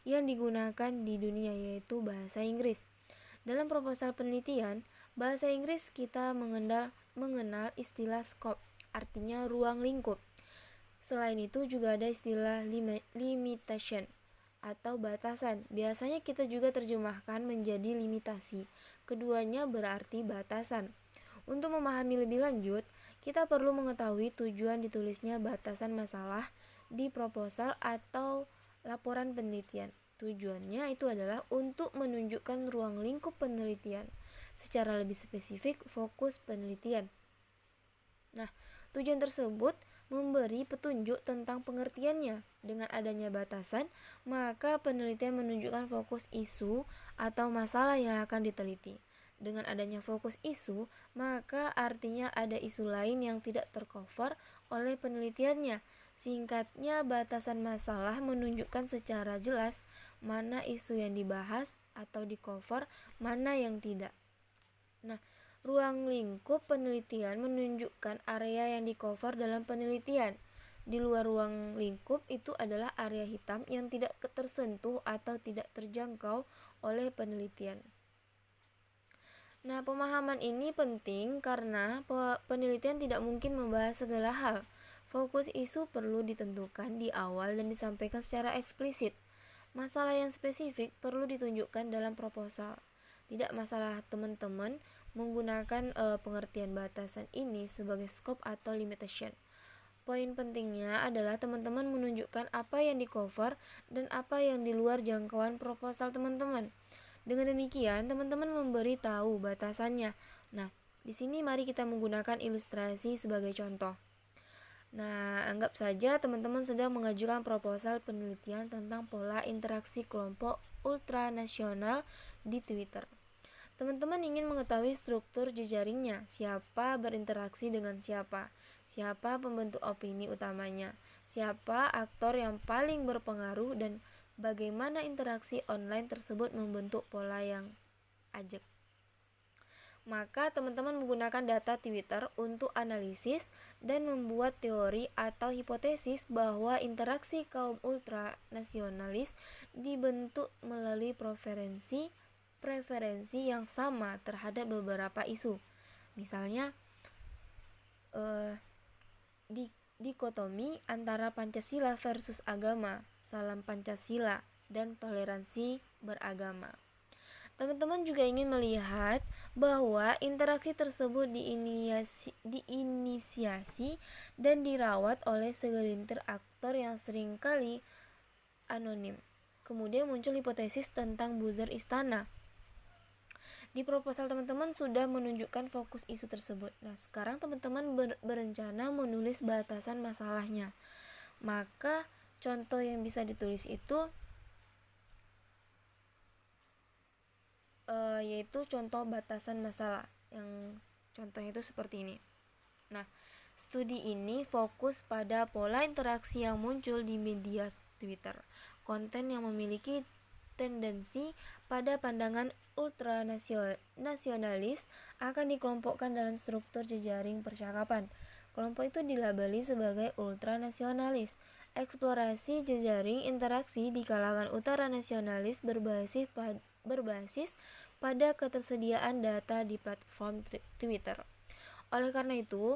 yang digunakan di dunia, yaitu bahasa Inggris. Dalam proposal penelitian, bahasa Inggris kita mengenal istilah scope, artinya ruang lingkup. Selain itu juga ada istilah limitation atau batasan. Biasanya kita juga terjemahkan menjadi limitasi. Keduanya berarti batasan. Untuk memahami lebih lanjut, kita perlu mengetahui tujuan ditulisnya batasan masalah di proposal atau laporan penelitian. Tujuannya itu adalah untuk menunjukkan ruang lingkup penelitian. Secara lebih spesifik, fokus penelitian. Nah, tujuan tersebut memberi petunjuk tentang pengertiannya. Dengan adanya batasan, maka penelitian menunjukkan fokus isu atau masalah yang akan diteliti. Dengan adanya fokus isu, maka artinya ada isu lain yang tidak tercover oleh penelitiannya. Singkatnya, batasan masalah menunjukkan secara jelas mana isu yang dibahas atau di-cover, mana yang tidak. Nah, ruang lingkup penelitian menunjukkan area yang di-cover dalam penelitian. Di luar ruang lingkup itu adalah area hitam yang tidak tersentuh atau tidak terjangkau oleh penelitian. Nah, pemahaman ini penting karena penelitian tidak mungkin membahas segala hal. Fokus isu perlu ditentukan di awal dan disampaikan secara eksplisit. Masalah yang spesifik perlu ditunjukkan dalam proposal. Tidak masalah teman-teman menggunakan pengertian batasan ini sebagai scope atau limitation. Poin pentingnya adalah teman-teman menunjukkan apa yang di-cover dan apa yang di luar jangkauan proposal teman-teman. Dengan demikian, teman-teman memberi tahu batasannya. Nah, di sini mari kita menggunakan ilustrasi sebagai contoh. Nah, anggap saja teman-teman sedang mengajukan proposal penelitian tentang pola interaksi kelompok ultranasional di Twitter. Teman-teman ingin mengetahui struktur jejaringnya, siapa berinteraksi dengan siapa pembentuk opini utamanya, siapa aktor yang paling berpengaruh, dan bagaimana interaksi online tersebut membentuk pola yang ajak. Maka teman-teman menggunakan data Twitter untuk analisis dan membuat teori atau hipotesis bahwa interaksi kaum ultranasionalis dibentuk melalui preferensi yang sama terhadap beberapa isu. Misalnya, dikotomi antara Pancasila versus agama, salam Pancasila, dan toleransi beragama. Teman-teman juga ingin melihat bahwa interaksi tersebut diinisiasi dan dirawat oleh segelintir aktor yang seringkali anonim. Kemudian muncul hipotesis tentang buzzer istana. Di proposal teman-teman sudah menunjukkan fokus isu tersebut. Nah, sekarang teman-teman berencana menulis batasan masalahnya. Maka contoh yang bisa ditulis itu yaitu contoh batasan masalah. Yang contohnya itu seperti ini. Nah, studi ini fokus pada pola interaksi yang muncul di media Twitter. Konten yang memiliki tendensi pada pandangan ultranasionalis akan dikelompokkan dalam struktur jejaring percakapan. Kelompok itu dilabeli sebagai ultranasionalis. Eksplorasi jejaring interaksi di kalangan ultranasionalis berbasis pada ketersediaan data di platform Twitter. Oleh karena itu,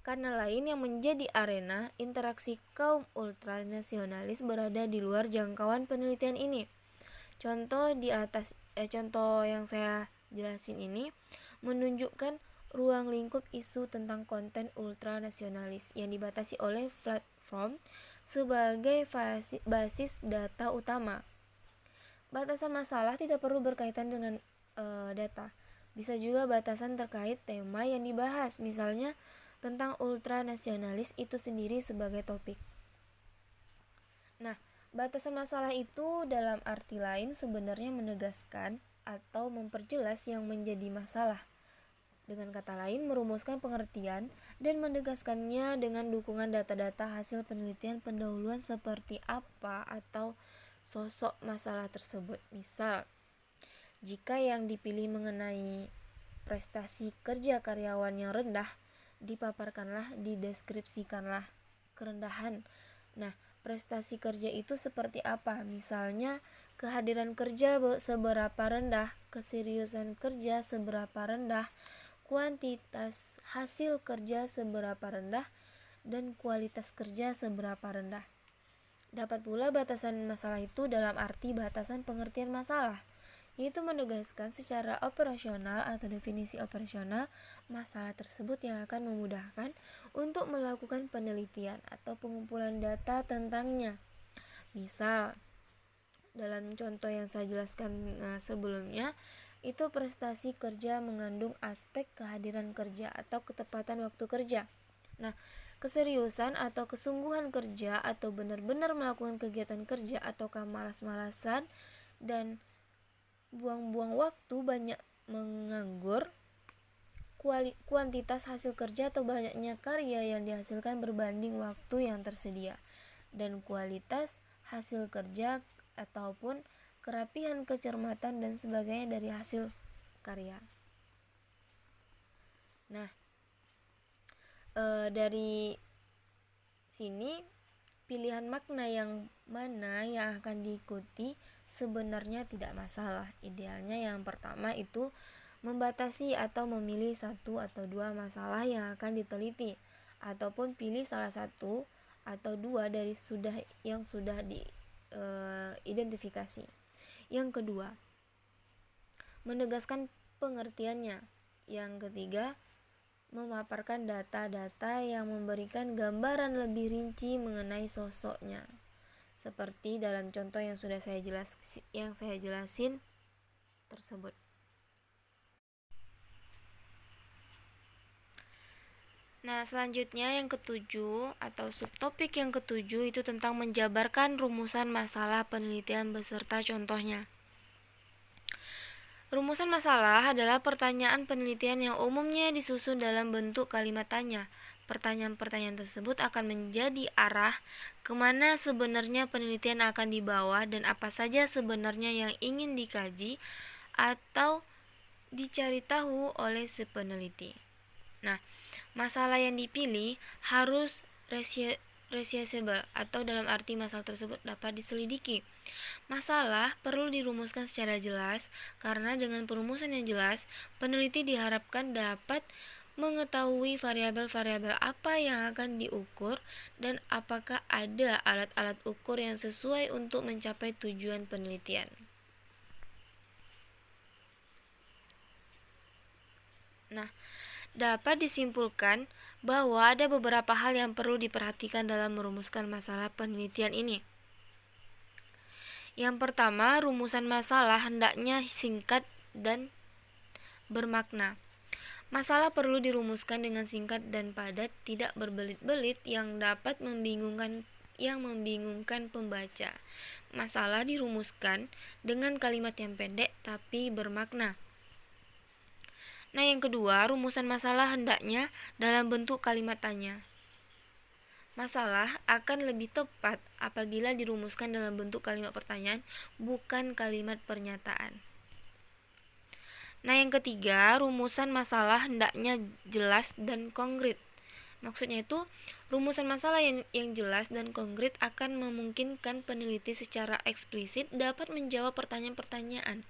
karena lain yang menjadi arena interaksi kaum ultranasionalis berada di luar jangkauan penelitian ini. Contoh yang saya jelasin ini menunjukkan ruang lingkup isu tentang konten ultranasionalis yang dibatasi oleh platform sebagai basis data utama. Batasan masalah tidak perlu berkaitan dengan data. Bisa juga batasan terkait tema yang dibahas, misalnya tentang ultranasionalis itu sendiri sebagai topik. Nah, batasan masalah itu dalam arti lain sebenarnya menegaskan atau memperjelas yang menjadi masalah. Dengan kata lain, merumuskan pengertian dan menegaskannya dengan dukungan data-data hasil penelitian pendahuluan seperti apa atau sosok masalah tersebut. Misal, jika yang dipilih mengenai prestasi kerja karyawan yang rendah, dideskripsikanlah kerendahan. Nah, prestasi kerja itu seperti apa? Misalnya, kehadiran kerja seberapa rendah, keseriusan kerja seberapa rendah, kuantitas hasil kerja seberapa rendah, dan kualitas kerja seberapa rendah. Dapat pula batasan masalah itu dalam arti batasan pengertian masalah, yaitu menegaskan secara operasional atau definisi operasional masalah tersebut yang akan memudahkan untuk melakukan penelitian atau pengumpulan data tentangnya. Misal, dalam contoh yang saya jelaskan sebelumnya, itu prestasi kerja mengandung aspek kehadiran kerja atau ketepatan waktu kerja. Nah, keseriusan atau kesungguhan kerja atau benar-benar melakukan kegiatan kerja ataukah malas-malasan dan buang-buang waktu, banyak menganggur, kuantitas hasil kerja atau banyaknya karya yang dihasilkan berbanding waktu yang tersedia, dan kualitas hasil kerja ataupun kerapihan, kecermatan, dan sebagainya dari hasil karya. Nah, dari sini pilihan makna yang mana yang akan diikuti sebenarnya tidak masalah. Idealnya yang pertama itu membatasi atau memilih satu atau dua masalah yang akan diteliti, ataupun pilih salah satu atau dua dari yang sudah diidentifikasi. Yang kedua, menegaskan pengertiannya. Yang ketiga, memaparkan data-data yang memberikan gambaran lebih rinci mengenai sosoknya, seperti dalam contoh yang saya jelasin tersebut. Nah, selanjutnya yang ketujuh atau subtopik yang ketujuh itu tentang menjabarkan rumusan masalah penelitian beserta contohnya. Rumusan masalah adalah pertanyaan penelitian yang umumnya disusun dalam bentuk kalimat tanya. Pertanyaan-pertanyaan tersebut akan menjadi arah kemana sebenarnya penelitian akan dibawa dan apa saja sebenarnya yang ingin dikaji atau dicari tahu oleh si peneliti. Nah, masalah yang dipilih harus researchable atau dalam arti masalah tersebut dapat diselidiki. Masalah perlu dirumuskan secara jelas karena dengan perumusan yang jelas, peneliti diharapkan dapat mengetahui variabel-variabel apa yang akan diukur dan apakah ada alat-alat ukur yang sesuai untuk mencapai tujuan penelitian. Nah, dapat disimpulkan bahwa ada beberapa hal yang perlu diperhatikan dalam merumuskan masalah penelitian ini. Yang pertama, rumusan masalah hendaknya singkat dan bermakna. Masalah perlu dirumuskan dengan singkat dan padat, tidak berbelit-belit yang dapat membingungkan pembaca. Masalah dirumuskan dengan kalimat yang pendek tapi bermakna. Nah, yang kedua, rumusan masalah hendaknya dalam bentuk kalimat tanya. Masalah akan lebih tepat apabila dirumuskan dalam bentuk kalimat pertanyaan, bukan kalimat pernyataan. Nah, yang ketiga, rumusan masalah hendaknya jelas dan konkret. Maksudnya itu, rumusan masalah yang jelas dan konkret akan memungkinkan peneliti secara eksplisit dapat menjawab pertanyaan-pertanyaan.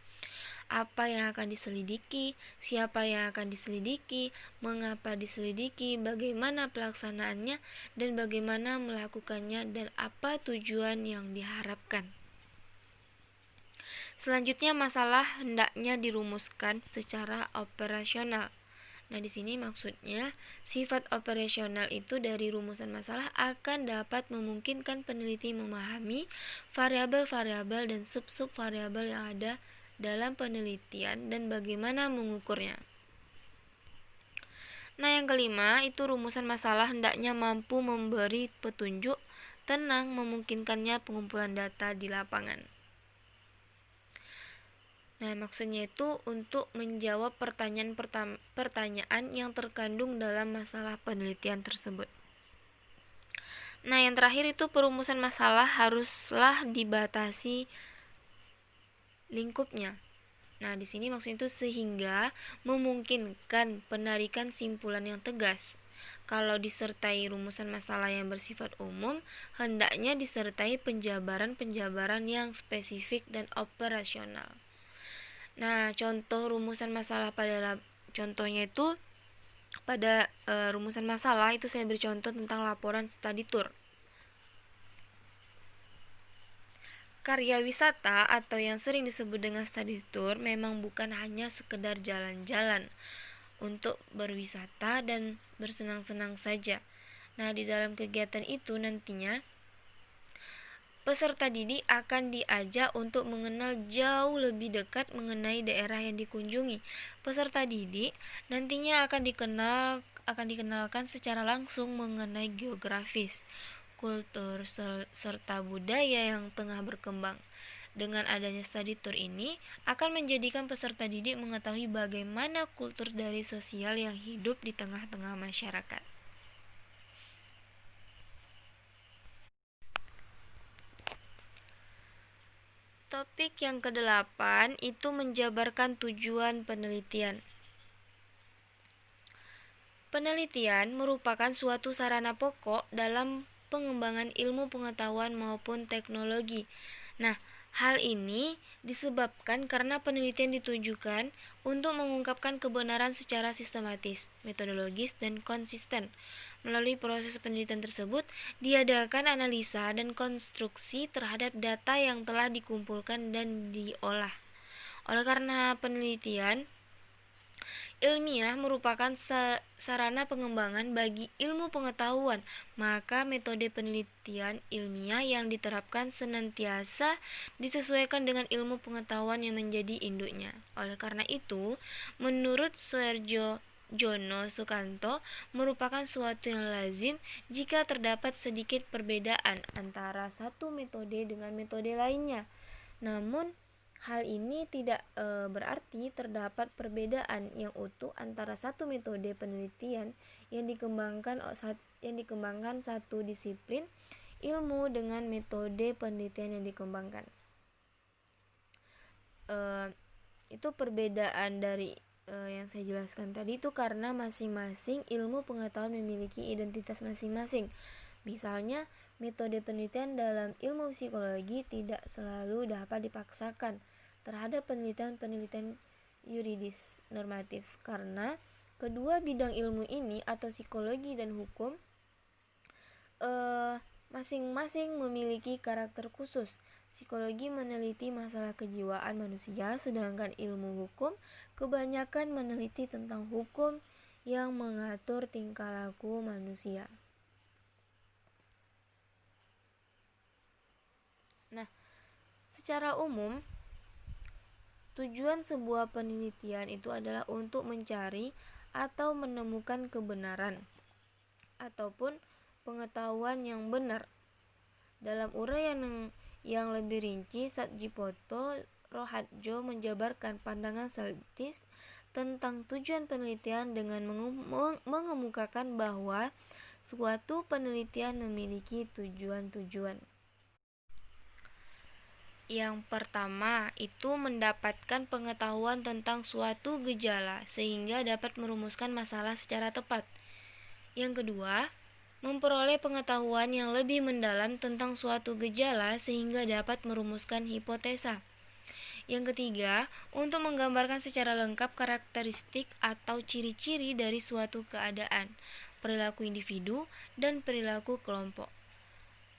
Apa yang akan diselidiki, siapa yang akan diselidiki, mengapa diselidiki, bagaimana pelaksanaannya, dan bagaimana melakukannya, dan apa tujuan yang diharapkan. Selanjutnya, masalah hendaknya dirumuskan secara operasional. Nah, di sini maksudnya sifat operasional itu dari rumusan masalah akan dapat memungkinkan peneliti memahami variabel-variabel dan sub-sub variabel yang ada dalam penelitian dan bagaimana mengukurnya. Nah, yang kelima itu rumusan masalah hendaknya mampu memberi petunjuk tenang memungkinkannya pengumpulan data di lapangan. Nah, maksudnya itu untuk menjawab pertanyaan yang terkandung dalam masalah penelitian tersebut. Nah, yang terakhir itu perumusan masalah haruslah dibatasi lingkupnya. Nah, di sini maksudnya itu sehingga memungkinkan penarikan simpulan yang tegas. Kalau disertai rumusan masalah yang bersifat umum, hendaknya disertai penjabaran-penjabaran yang spesifik dan operasional. Nah, contoh rumusan masalah contohnya itu pada rumusan masalah itu saya beri contoh tentang laporan study tour. Karya wisata atau yang sering disebut dengan study tour memang bukan hanya sekedar jalan-jalan untuk berwisata dan bersenang-senang saja. Nah, di dalam kegiatan itu nantinya peserta didik akan diajak untuk mengenal jauh lebih dekat mengenai daerah yang dikunjungi. Peserta didik nantinya akan dikenalkan secara langsung mengenai geografis, kultur, serta budaya yang tengah berkembang. Dengan adanya study tour ini akan menjadikan peserta didik mengetahui bagaimana kultur dari sosial yang hidup di tengah-tengah masyarakat. Topik yang ke-8 itu menjabarkan tujuan penelitian. Penelitian merupakan suatu sarana pokok dalam pengembangan ilmu pengetahuan maupun teknologi. Nah, hal ini disebabkan karena penelitian ditujukan untuk mengungkapkan kebenaran secara sistematis, metodologis, dan konsisten. Melalui proses penelitian tersebut, diadakan analisa dan konstruksi terhadap data yang telah dikumpulkan dan diolah. Oleh karena penelitian ilmiah merupakan sarana pengembangan bagi ilmu pengetahuan, maka metode penelitian ilmiah yang diterapkan senantiasa disesuaikan dengan ilmu pengetahuan yang menjadi induknya. Oleh karena itu, menurut Suerjo Jono Sukanto, merupakan suatu yang lazim jika terdapat sedikit perbedaan antara satu metode dengan metode lainnya. Namun, hal ini tidak berarti terdapat perbedaan yang utuh antara satu metode penelitian yang dikembangkan satu disiplin ilmu dengan metode penelitian yang dikembangkan. Itu perbedaan dari yang saya jelaskan tadi itu karena masing-masing ilmu pengetahuan memiliki identitas masing-masing. Misalnya, metode penelitian dalam ilmu psikologi tidak selalu dapat dipaksakan terhadap penelitian-penelitian yuridis normatif karena Kedua bidang ilmu ini atau psikologi dan hukum masing-masing memiliki karakter khusus. Psikologi meneliti masalah kejiwaan manusia, sedangkan ilmu hukum kebanyakan meneliti tentang hukum yang mengatur tingkah laku manusia. Nah, secara umum, tujuan sebuah penelitian itu adalah untuk mencari atau menemukan kebenaran ataupun pengetahuan yang benar. Dalam uraian yang lebih rinci, Satjipoto Rohadjo menjabarkan pandangan saintis tentang tujuan penelitian dengan mengemukakan bahwa suatu penelitian memiliki tujuan-tujuan. Yang pertama itu mendapatkan pengetahuan tentang suatu gejala sehingga dapat merumuskan masalah secara tepat. Yang kedua, memperoleh pengetahuan yang lebih mendalam tentang suatu gejala sehingga dapat merumuskan hipotesa. Yang ketiga, untuk menggambarkan secara lengkap karakteristik atau ciri-ciri dari suatu keadaan, perilaku individu, dan perilaku kelompok.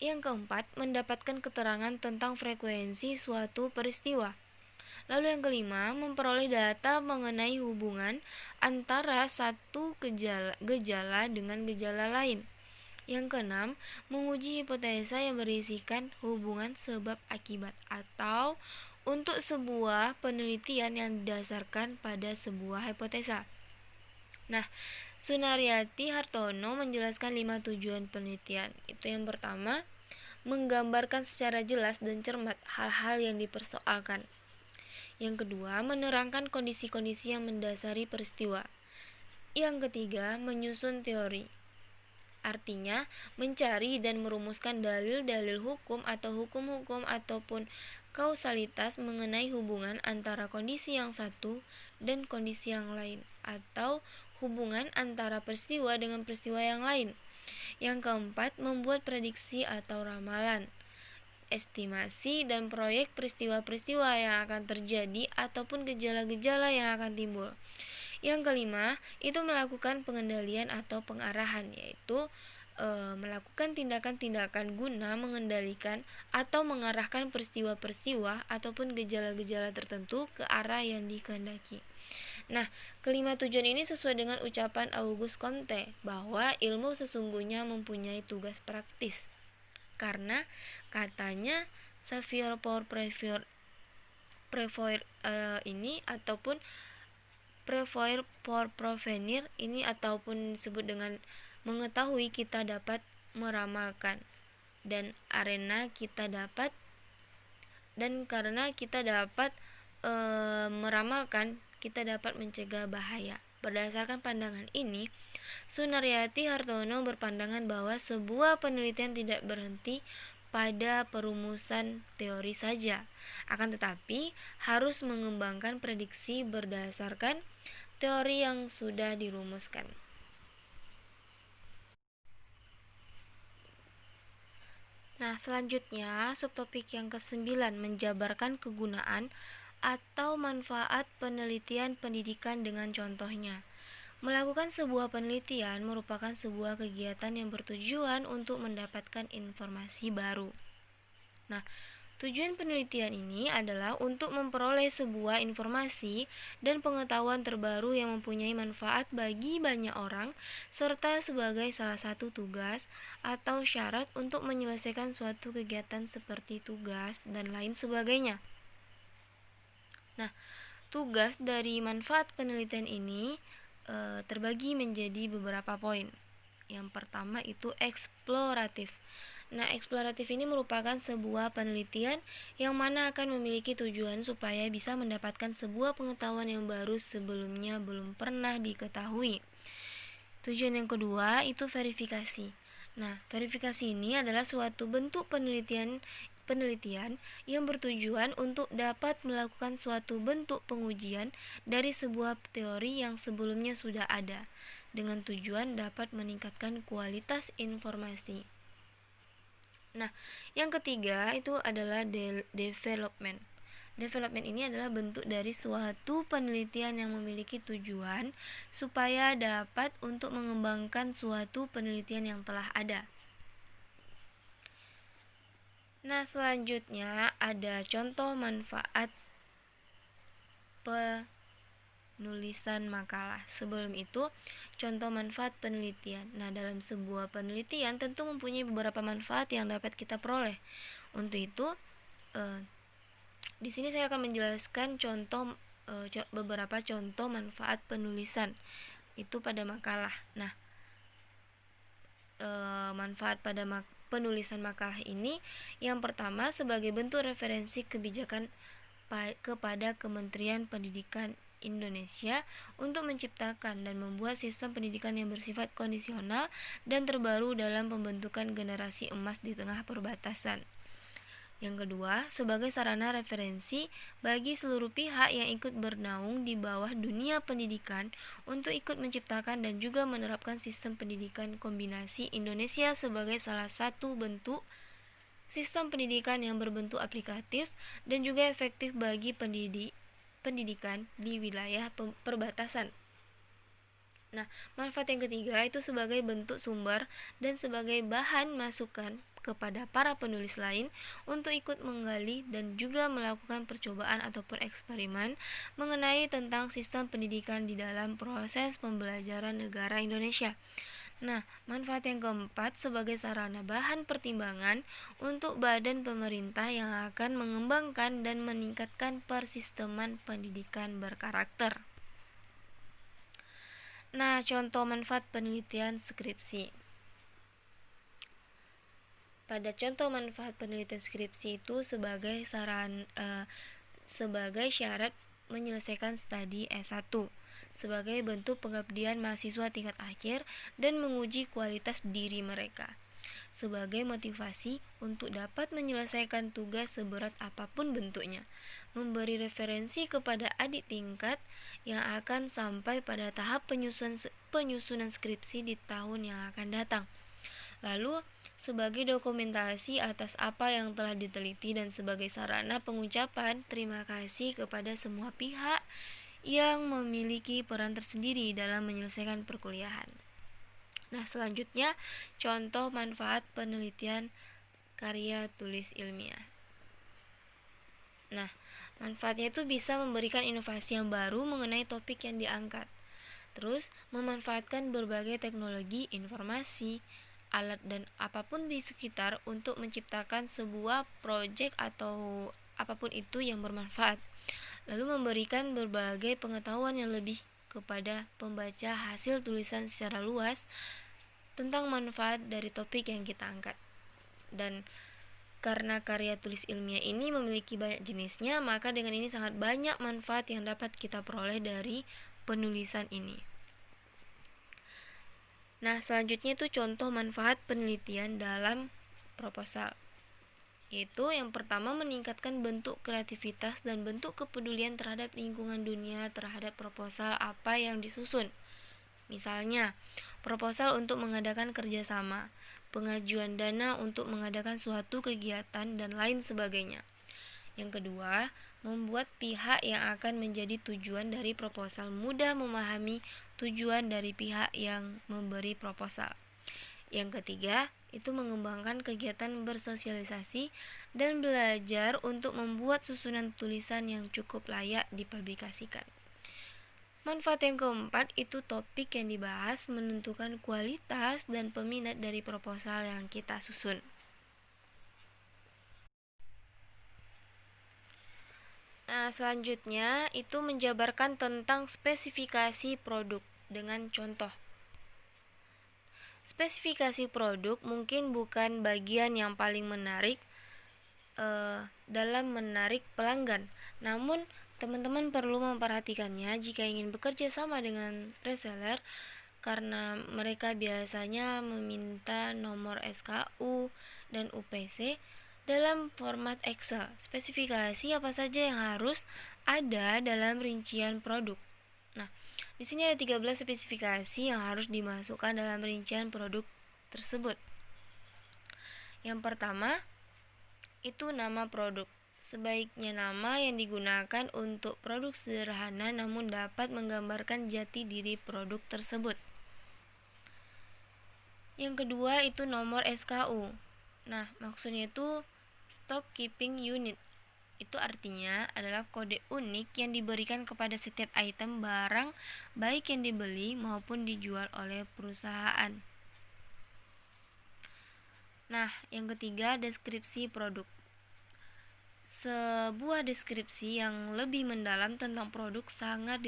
Yang keempat, mendapatkan keterangan tentang frekuensi suatu peristiwa. Lalu yang kelima, memperoleh data mengenai hubungan antara satu gejala dengan gejala lain. Yang keenam, menguji hipotesa yang berisikan hubungan sebab akibat atau untuk sebuah penelitian yang didasarkan pada sebuah hipotesa. Nah, Sunaryati Hartono menjelaskan 5 tujuan penelitian. Itu yang pertama, menggambarkan secara jelas dan cermat hal-hal yang dipersoalkan. Yang kedua, menerangkan kondisi-kondisi yang mendasari peristiwa. Yang ketiga, menyusun teori. Artinya, mencari dan merumuskan dalil-dalil hukum atau hukum-hukum ataupun kausalitas mengenai hubungan antara kondisi yang satu dan kondisi yang lain, atau hubungan antara peristiwa dengan peristiwa yang lain. Yang keempat, membuat prediksi atau ramalan, estimasi dan proyek peristiwa-peristiwa yang akan terjadi ataupun gejala-gejala yang akan timbul. Yang kelima, itu melakukan pengendalian atau pengarahan, yaitu melakukan tindakan-tindakan guna mengendalikan atau mengarahkan peristiwa-peristiwa ataupun gejala-gejala tertentu ke arah yang dikehendaki. Nah, kelima tujuan ini sesuai dengan ucapan Auguste Comte bahwa ilmu sesungguhnya mempunyai tugas praktis. Karena katanya savoir prévoir ini ataupun prévoir pour prévenir ini ataupun disebut dengan mengetahui kita dapat meramalkan, dan arena kita dapat, dan karena kita dapat meramalkan, kita dapat mencegah bahaya. Berdasarkan pandangan ini, Sunaryati Hartono berpandangan bahwa sebuah penelitian tidak berhenti pada perumusan teori saja, akan tetapi harus mengembangkan prediksi berdasarkan teori yang sudah dirumuskan. Nah, selanjutnya subtopik yang ke-9 menjabarkan kegunaan atau manfaat penelitian pendidikan dengan contohnya. Melakukan sebuah penelitian merupakan sebuah kegiatan yang bertujuan untuk mendapatkan informasi baru. Nah, tujuan penelitian ini adalah untuk memperoleh sebuah informasi dan pengetahuan terbaru yang mempunyai manfaat bagi banyak orang, serta sebagai salah satu tugas atau syarat untuk menyelesaikan suatu kegiatan seperti tugas dan lain sebagainya. Nah, tugas dari manfaat penelitian ini terbagi menjadi beberapa poin. Yang pertama itu eksploratif. Nah, eksploratif ini merupakan sebuah penelitian yang mana akan memiliki tujuan supaya bisa mendapatkan sebuah pengetahuan yang baru sebelumnya belum pernah diketahui. Tujuan yang kedua itu verifikasi. Nah, verifikasi ini adalah suatu bentuk penelitian yang bertujuan untuk dapat melakukan suatu bentuk pengujian dari sebuah teori yang sebelumnya sudah ada, dengan tujuan dapat meningkatkan kualitas informasi. Nah, yang ketiga itu adalah development. Development ini adalah bentuk dari suatu penelitian yang memiliki tujuan supaya dapat untuk mengembangkan suatu penelitian yang telah ada. Nah, selanjutnya ada contoh manfaat penulisan makalah. Sebelum itu, contoh manfaat penelitian. Nah, dalam sebuah penelitian tentu mempunyai beberapa manfaat yang dapat kita peroleh. Untuk itu, di sini saya akan menjelaskan beberapa contoh manfaat penulisan itu pada makalah. Nah, manfaat pada penulisan makalah ini yang pertama sebagai bentuk referensi kebijakan kepada Kementerian Pendidikan Indonesia untuk menciptakan dan membuat sistem pendidikan yang bersifat kondisional dan terbaru dalam pembentukan generasi emas di tengah perbatasan. Yang kedua, sebagai sarana referensi bagi seluruh pihak yang ikut bernaung di bawah dunia pendidikan untuk ikut menciptakan dan juga menerapkan sistem pendidikan kombinasi Indonesia sebagai salah satu bentuk sistem pendidikan yang berbentuk aplikatif dan juga efektif bagi pendidikan di wilayah perbatasan. Nah, manfaat yang ketiga itu sebagai bentuk sumber dan sebagai bahan masukan kepada para penulis lain untuk ikut menggali dan juga melakukan percobaan ataupun eksperimen mengenai tentang sistem pendidikan di dalam proses pembelajaran negara Indonesia. Nah, manfaat yang keempat sebagai sarana bahan pertimbangan untuk badan pemerintah yang akan mengembangkan dan meningkatkan persisteman pendidikan berkarakter. Nah, contoh manfaat penelitian skripsi. Pada contoh manfaat penelitian skripsi itu sebagai syarat menyelesaikan studi S1 sebagai bentuk pengabdian mahasiswa tingkat akhir dan menguji kualitas diri mereka sebagai motivasi untuk dapat menyelesaikan tugas seberat apapun bentuknya, memberi referensi kepada adik tingkat yang akan sampai pada tahap penyusunan skripsi di tahun yang akan datang. Lalu, sebagai dokumentasi atas apa yang telah diteliti dan sebagai sarana pengucapan terima kasih kepada semua pihak yang memiliki peran tersendiri dalam menyelesaikan perkuliahan. Nah, selanjutnya contoh manfaat penelitian karya tulis ilmiah. Nah, manfaatnya itu bisa memberikan inovasi yang baru mengenai topik yang diangkat. Terus, memanfaatkan berbagai teknologi informasi, alat dan apapun di sekitar untuk menciptakan sebuah proyek atau apapun itu yang bermanfaat. Lalu memberikan berbagai pengetahuan yang lebih kepada pembaca hasil tulisan secara luas tentang manfaat dari topik yang kita angkat. Dan karena karya tulis ilmiah ini memiliki banyak jenisnya, maka dengan ini sangat banyak manfaat yang dapat kita peroleh dari penulisan ini. Nah, selanjutnya itu contoh manfaat penelitian dalam proposal. Yaitu yang pertama meningkatkan bentuk kreativitas dan bentuk kepedulian terhadap lingkungan dunia terhadap proposal apa yang disusun. Misalnya, proposal untuk mengadakan kerjasama, pengajuan dana untuk mengadakan suatu kegiatan, dan lain sebagainya. Yang kedua, membuat pihak yang akan menjadi tujuan dari proposal mudah memahami tujuan dari pihak yang memberi proposal. Yang ketiga, itu mengembangkan kegiatan bersosialisasi dan belajar untuk membuat susunan tulisan yang cukup layak dipublikasikan. Manfaat yang keempat itu topik yang dibahas menentukan kualitas dan peminat dari proposal yang kita susun. Nah, selanjutnya itu menjabarkan tentang spesifikasi produk dengan contoh. Spesifikasi produk mungkin bukan bagian yang paling menarik dalam menarik pelanggan, namun teman-teman perlu memperhatikannya jika ingin bekerja sama dengan reseller karena mereka biasanya meminta nomor SKU dan UPC dalam format Excel. Spesifikasi apa saja yang harus ada dalam rincian produk. Nah, di sini ada 13 spesifikasi yang harus dimasukkan dalam rincian produk tersebut. Yang pertama, itu nama produk. Sebaiknya nama yang digunakan untuk produk sederhana namun dapat menggambarkan jati diri produk tersebut. Yang kedua itu nomor SKU. Nah, maksudnya itu Stock Keeping Unit. Itu artinya adalah kode unik yang diberikan kepada setiap item barang baik yang dibeli maupun dijual oleh perusahaan. Nah, yang ketiga deskripsi produk. Sebuah deskripsi yang lebih mendalam tentang produk sangat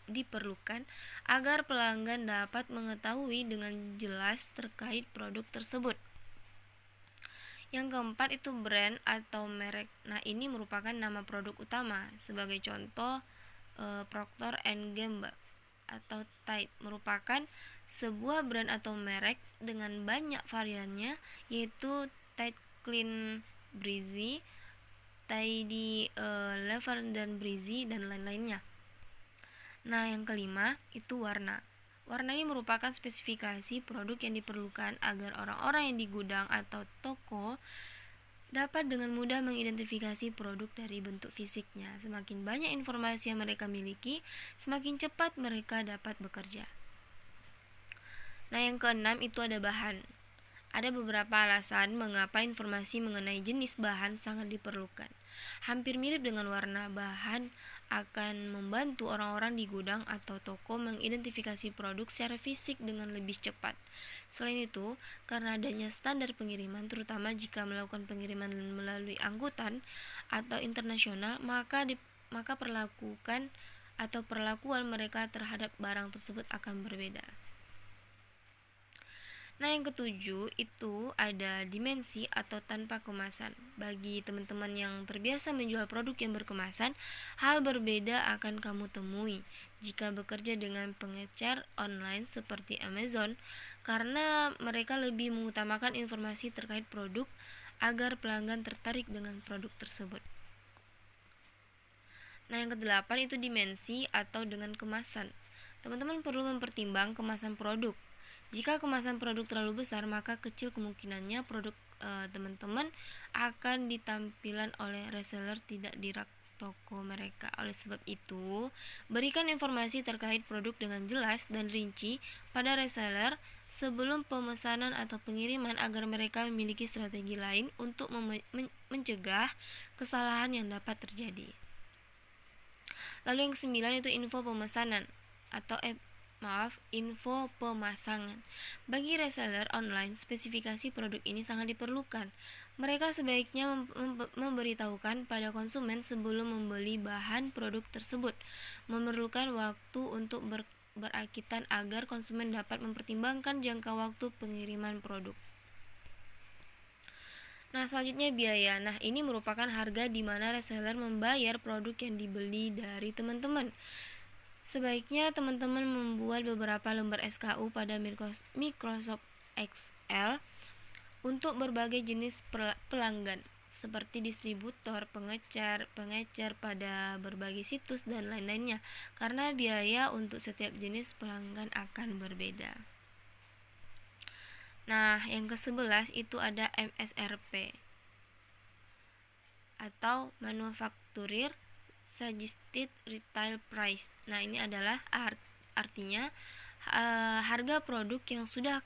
diperlukan agar pelanggan dapat mengetahui dengan jelas terkait produk tersebut. Yang keempat itu brand atau merek. Nah, ini merupakan nama produk utama. Sebagai contoh, Procter & Gamble atau Tide merupakan sebuah brand atau merek dengan banyak variannya, yaitu Tide Clean Breezy, Tidy Lever dan Breezy dan lain-lainnya. Nah, yang kelima itu warna. Warna ini merupakan spesifikasi produk yang diperlukan agar orang-orang yang di gudang atau toko dapat dengan mudah mengidentifikasi produk dari bentuk fisiknya. Semakin banyak informasi yang mereka miliki, semakin cepat mereka dapat bekerja. Nah, yang keenam itu ada bahan. Ada beberapa alasan mengapa informasi mengenai jenis bahan sangat diperlukan. Hampir mirip dengan warna, bahan akan membantu orang-orang di gudang atau toko mengidentifikasi produk secara fisik dengan lebih cepat. Selain itu, karena adanya standar pengiriman, terutama jika melakukan pengiriman melalui angkutan atau internasional, maka perlakuan mereka terhadap barang tersebut akan berbeda. Nah, yang ketujuh itu ada dimensi atau tanpa kemasan. Bagi teman-teman yang terbiasa menjual produk yang berkemasan, hal berbeda akan kamu temui jika bekerja dengan pengecer online seperti Amazon, karena mereka lebih mengutamakan informasi terkait produk agar pelanggan tertarik dengan produk tersebut. Nah, yang kedelapan itu dimensi atau dengan kemasan. Teman-teman perlu mempertimbang kemasan produk. Jika kemasan produk terlalu besar, maka kecil kemungkinannya produk teman-teman akan ditampilan oleh reseller tidak di rak toko mereka. Oleh sebab itu, berikan informasi terkait produk dengan jelas dan rinci pada reseller sebelum pemesanan atau pengiriman agar mereka memiliki strategi lain untuk mencegah kesalahan yang dapat terjadi. Lalu yang ke-9 itu info pemesanan atau info pemasangan. Bagi reseller online, spesifikasi produk ini sangat diperlukan. Mereka sebaiknya memberitahukan pada konsumen sebelum membeli bahan produk tersebut. Memerlukan waktu untuk berakitan agar konsumen dapat mempertimbangkan jangka waktu pengiriman produk. Nah, selanjutnya biaya. Nah, ini merupakan harga di mana reseller membayar produk yang dibeli dari teman-teman. Sebaiknya teman-teman membuat beberapa lembar SKU pada Microsoft Excel untuk berbagai jenis pelanggan seperti distributor, pengecer pada berbagai situs dan lain-lainnya, karena biaya untuk setiap jenis pelanggan akan berbeda. Nah, yang ke-11 itu ada MSRP atau Manufacturer Suggested Retail Price. Nah, ini adalah artinya harga produk yang sudah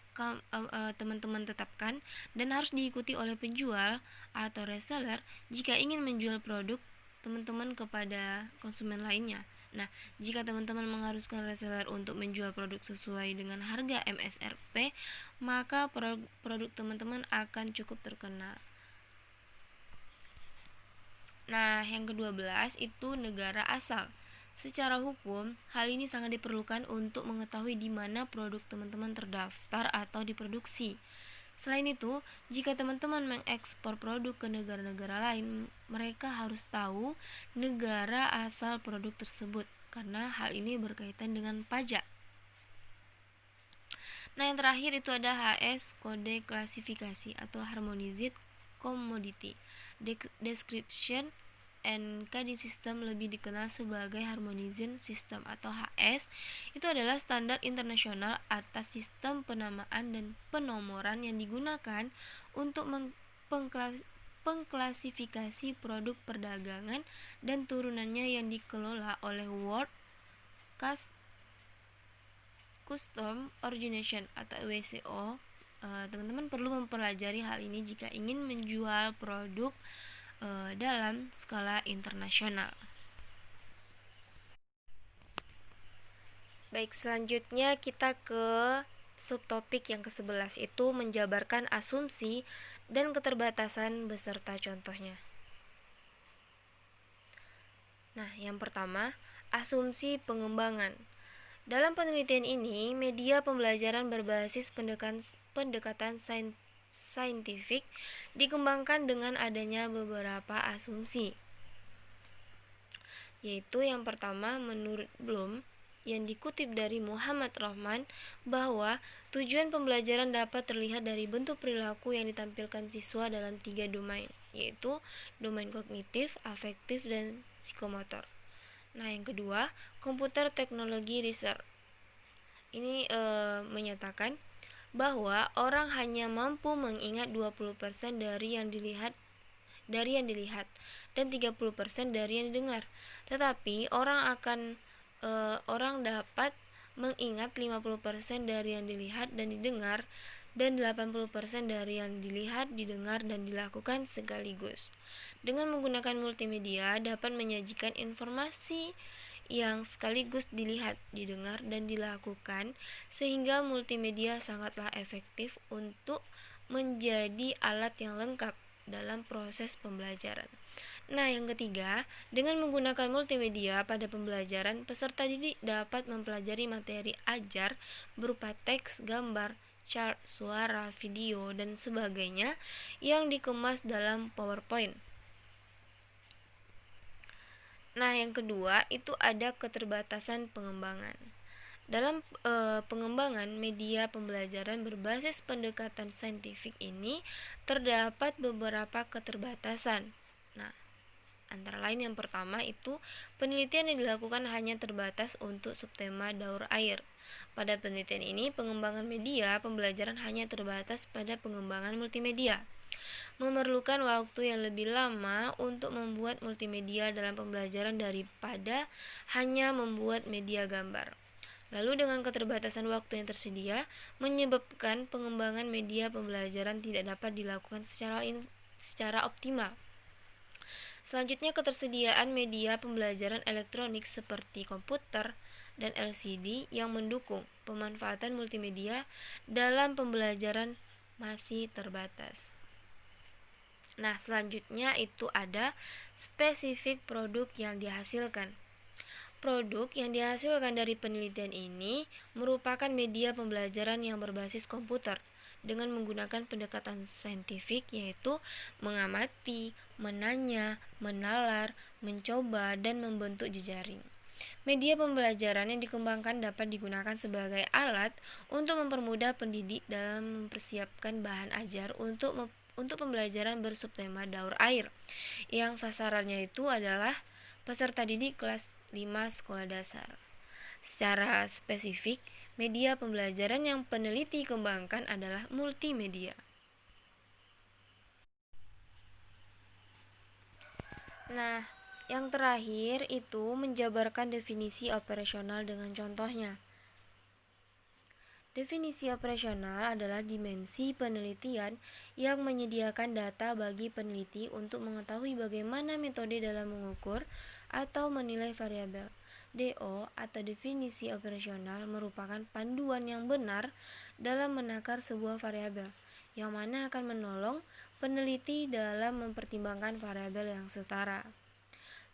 teman-teman tetapkan dan harus diikuti oleh penjual atau reseller jika ingin menjual produk teman-teman kepada konsumen lainnya. Nah, jika teman-teman mengharuskan reseller untuk menjual produk sesuai dengan harga MSRP, maka produk teman-teman akan cukup terkenal. Nah, yang ke-12 itu negara asal. Secara hukum, hal ini sangat diperlukan untuk mengetahui di mana produk teman-teman terdaftar atau diproduksi. Selain itu, jika teman-teman mengekspor produk ke negara-negara lain, mereka harus tahu negara asal produk tersebut, karena hal ini berkaitan dengan pajak. Nah, yang terakhir itu ada HS, kode klasifikasi atau Harmonized Commodity Description and Coding System, lebih dikenal sebagai Harmonizing System atau HS. Itu adalah standar internasional atas sistem penamaan dan penomoran yang digunakan untuk pengklasifikasi produk perdagangan dan turunannya yang dikelola oleh World Custom Organization atau WCO. Teman-teman perlu mempelajari hal ini jika ingin menjual produk dalam skala internasional. Baik, selanjutnya kita ke subtopik yang ke-11, itu menjabarkan asumsi dan keterbatasan beserta contohnya. Nah, yang pertama, asumsi pengembangan. Dalam penelitian ini, media pembelajaran berbasis pendekatan saintifik dikembangkan dengan adanya beberapa asumsi. Yaitu yang pertama, menurut Bloom, yang dikutip dari Muhammad Rohman, bahwa tujuan pembelajaran dapat terlihat dari bentuk perilaku yang ditampilkan siswa dalam 3 domain, yaitu domain kognitif, afektif, dan psikomotor. Nah, yang kedua, komputer teknologi research. Ini menyatakan bahwa orang hanya mampu mengingat 20% dari yang dilihat dan 30% dari yang didengar. Tetapi orang dapat mengingat 50% dari yang dilihat dan didengar dan 80% dari yang dilihat, didengar, dan dilakukan sekaligus. Dengan menggunakan multimedia dapat menyajikan informasi yang sekaligus dilihat, didengar, dan dilakukan, sehingga multimedia sangatlah efektif untuk menjadi alat yang lengkap dalam proses pembelajaran. Nah, yang ketiga, dengan menggunakan multimedia pada pembelajaran, peserta didik dapat mempelajari materi ajar berupa teks, gambar, chart, suara, video, dan sebagainya yang dikemas dalam PowerPoint. Nah, yang kedua itu ada keterbatasan pengembangan. Dalam pengembangan media pembelajaran berbasis pendekatan saintifik ini terdapat beberapa keterbatasan. Nah, antara lain yang pertama itu penelitian yang dilakukan hanya terbatas untuk subtema daur air. Pada penelitian ini, pengembangan media pembelajaran hanya terbatas pada pengembangan multimedia. Memerlukan waktu yang lebih lama untuk membuat multimedia dalam pembelajaran daripada hanya membuat media gambar. Lalu dengan keterbatasan waktu yang tersedia, menyebabkan pengembangan media pembelajaran tidak dapat dilakukan secara optimal. Selanjutnya, ketersediaan media pembelajaran elektronik seperti komputer dan LCD yang mendukung pemanfaatan multimedia dalam pembelajaran masih terbatas. Nah, selanjutnya itu ada spesifik produk yang dihasilkan. Produk yang dihasilkan dari penelitian ini merupakan media pembelajaran yang berbasis komputer dengan menggunakan pendekatan saintifik, yaitu mengamati, menanya, menalar, mencoba, dan membentuk jejaring. Media pembelajaran yang dikembangkan dapat digunakan sebagai alat untuk mempermudah pendidik dalam mempersiapkan bahan ajar untuk pembelajaran bersubtema daur air, yang sasarannya itu adalah peserta didik kelas 5 sekolah dasar. Secara spesifik, media pembelajaran yang peneliti kembangkan adalah multimedia. Nah, yang terakhir itu menjabarkan definisi operasional dengan contohnya. Definisi operasional adalah dimensi penelitian yang menyediakan data bagi peneliti untuk mengetahui bagaimana metode dalam mengukur atau menilai variabel. DO atau definisi operasional merupakan panduan yang benar dalam menakar sebuah variabel, yang mana akan menolong peneliti dalam mempertimbangkan variabel yang setara.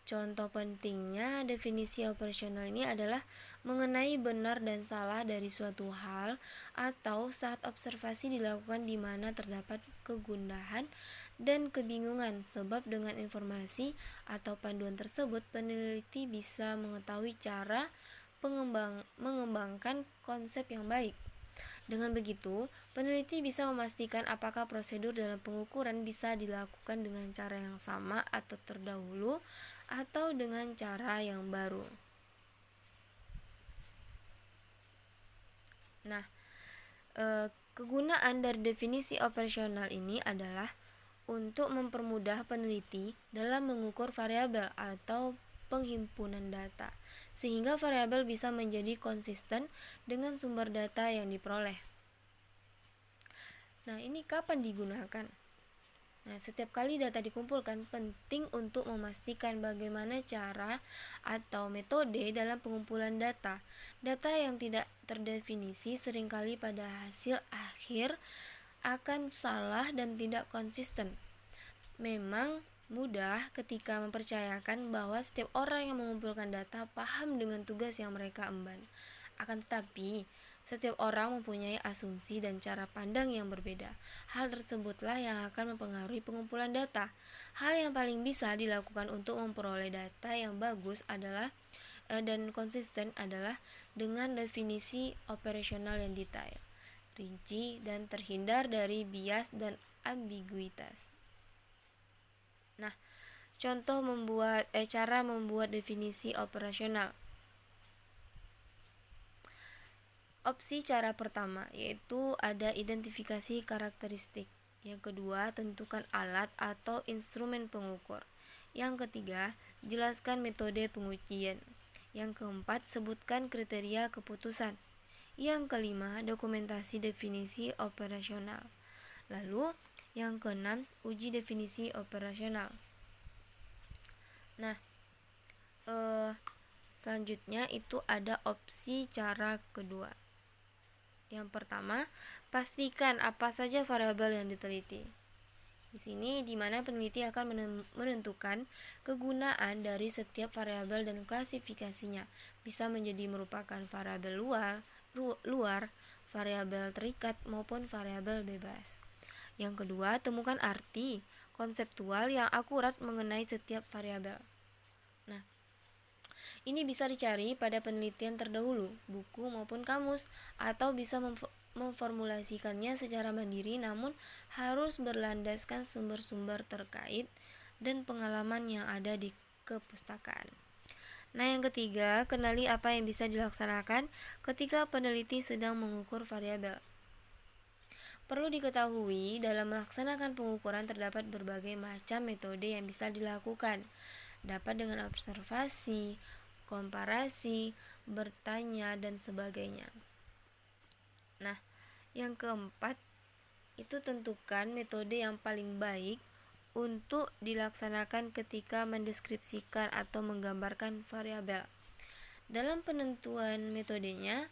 Contoh pentingnya definisi operasional ini adalah mengenai benar dan salah dari suatu hal atau saat observasi dilakukan di mana terdapat kegundahan dan kebingungan, sebab dengan informasi atau panduan tersebut peneliti bisa mengetahui cara mengembangkan konsep yang baik. Dengan begitu, peneliti bisa memastikan apakah prosedur dalam pengukuran bisa dilakukan dengan cara yang sama atau terdahulu atau dengan cara yang baru. Nah, kegunaan dari definisi operasional ini adalah untuk mempermudah peneliti dalam mengukur variabel atau penghimpunan data, sehingga variabel bisa menjadi konsisten dengan sumber data yang diperoleh. Nah, ini kapan digunakan? Nah, setiap kali data dikumpulkan, penting untuk memastikan bagaimana cara atau metode dalam pengumpulan data. Data yang tidak terdefinisi seringkali pada hasil akhir akan salah dan tidak konsisten. Memang mudah ketika mempercayakan bahwa setiap orang yang mengumpulkan data paham dengan tugas yang mereka emban. Akan tetapi, setiap orang mempunyai asumsi dan cara pandang yang berbeda. Hal tersebutlah yang akan mempengaruhi pengumpulan data. Hal yang paling bisa dilakukan untuk memperoleh data yang bagus adalah dan konsisten adalah dengan definisi operasional yang detail, rinci, dan terhindar dari bias dan ambiguitas. Nah, contoh cara membuat definisi operasional. Opsi cara pertama yaitu ada identifikasi karakteristik. Yang kedua, tentukan alat atau instrumen pengukur. Yang ketiga, jelaskan metode pengujian. Yang keempat, sebutkan kriteria keputusan. Yang kelima, dokumentasi definisi operasional. Lalu, yang keenam, uji definisi operasional. Nah, selanjutnya itu ada opsi cara kedua. Yang pertama, pastikan apa saja variabel yang diteliti. Di sini di mana peneliti akan menentukan kegunaan dari setiap variabel dan klasifikasinya. Bisa menjadi merupakan variabel luar, variabel terikat maupun variabel bebas. Yang kedua, temukan arti konseptual yang akurat mengenai setiap variabel. Nah, ini bisa dicari pada penelitian terdahulu, buku maupun kamus, atau bisa memformulasikannya secara mandiri namun harus berlandaskan sumber-sumber terkait dan pengalaman yang ada di kepustakaan. Nah, yang ketiga, kenali apa yang bisa dilaksanakan ketika peneliti sedang mengukur variabel. Perlu diketahui, dalam melaksanakan pengukuran terdapat berbagai macam metode yang bisa dilakukan. Dapat dengan observasi, komparasi, bertanya, dan sebagainya. Nah, yang keempat, itu tentukan metode yang paling baik untuk dilaksanakan ketika mendeskripsikan atau menggambarkan variabel. Dalam penentuan metodenya,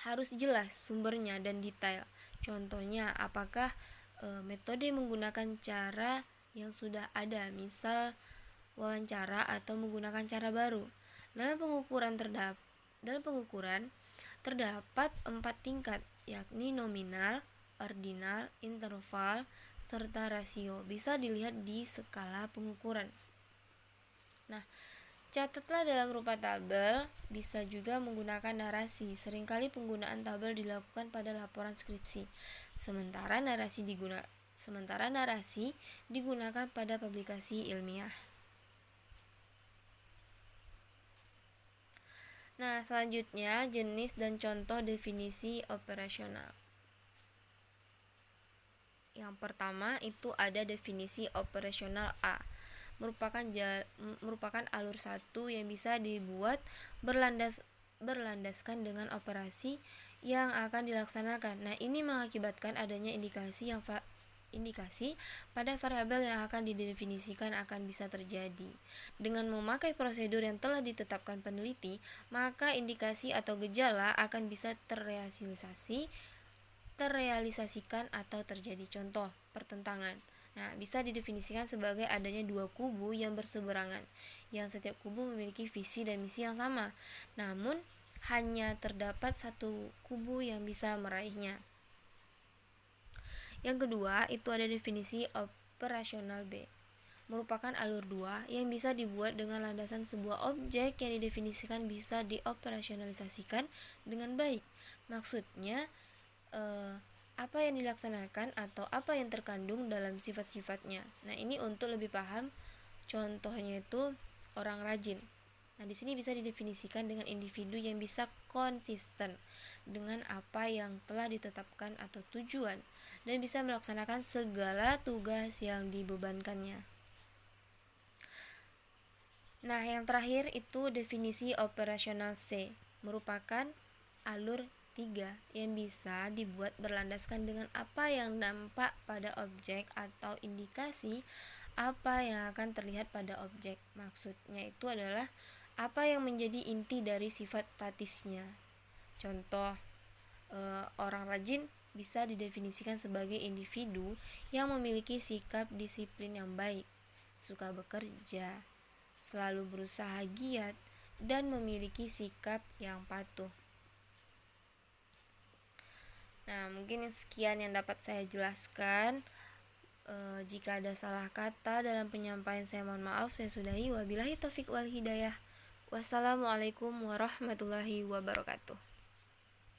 harus jelas sumbernya dan detail. Contohnya, apakah metode menggunakan cara yang sudah ada, misal wawancara, atau menggunakan cara baru. Dalam pengukuran terdapat 4 tingkat, yakni nominal, ordinal, interval, serta rasio. Bisa dilihat di skala pengukuran. Nah, catatlah dalam rupa tabel. Bisa juga menggunakan narasi. Seringkali penggunaan tabel dilakukan pada laporan skripsi, sementara narasi digunakan pada publikasi ilmiah. Nah, selanjutnya jenis dan contoh definisi operasional. Yang pertama itu ada definisi operasional A. Merupakan alur satu yang bisa dibuat berlandaskan dengan operasi yang akan dilaksanakan. Nah, ini mengakibatkan adanya indikasi pada variabel yang akan didefinisikan akan bisa terjadi. Dengan memakai prosedur yang telah ditetapkan peneliti, maka indikasi atau gejala akan bisa terrealisasikan atau terjadi. Contoh, pertentangan. Nah, bisa didefinisikan sebagai adanya dua kubu yang berseberangan, yang setiap kubu memiliki visi dan misi yang sama, namun hanya terdapat satu kubu yang bisa meraihnya. Yang kedua, itu ada definisi operasional B. Merupakan alur 2 yang bisa dibuat dengan landasan sebuah objek yang didefinisikan bisa dioperasionalisasikan dengan baik. Maksudnya, apa yang dilaksanakan atau apa yang terkandung dalam sifat-sifatnya. Nah, ini untuk lebih paham, contohnya itu orang rajin. Nah, di sini bisa didefinisikan dengan individu yang bisa konsisten dengan apa yang telah ditetapkan atau tujuan dan bisa melaksanakan segala tugas yang dibebankannya. Nah, yang terakhir itu definisi operasional C, merupakan alur 3 yang bisa dibuat berlandaskan dengan apa yang nampak pada objek atau indikasi apa yang akan terlihat pada objek. Maksudnya itu adalah apa yang menjadi inti dari sifat statisnya. Contoh, orang rajin bisa didefinisikan sebagai individu yang memiliki sikap disiplin yang baik, suka bekerja, selalu berusaha giat, dan memiliki sikap yang patuh. Nah, mungkin sekian yang dapat saya jelaskan. Jika ada salah kata dalam penyampaian saya mohon maaf. Saya sudahi. Wabillahi taufik wal hidayah. Wassalamualaikum warahmatullahi wabarakatuh.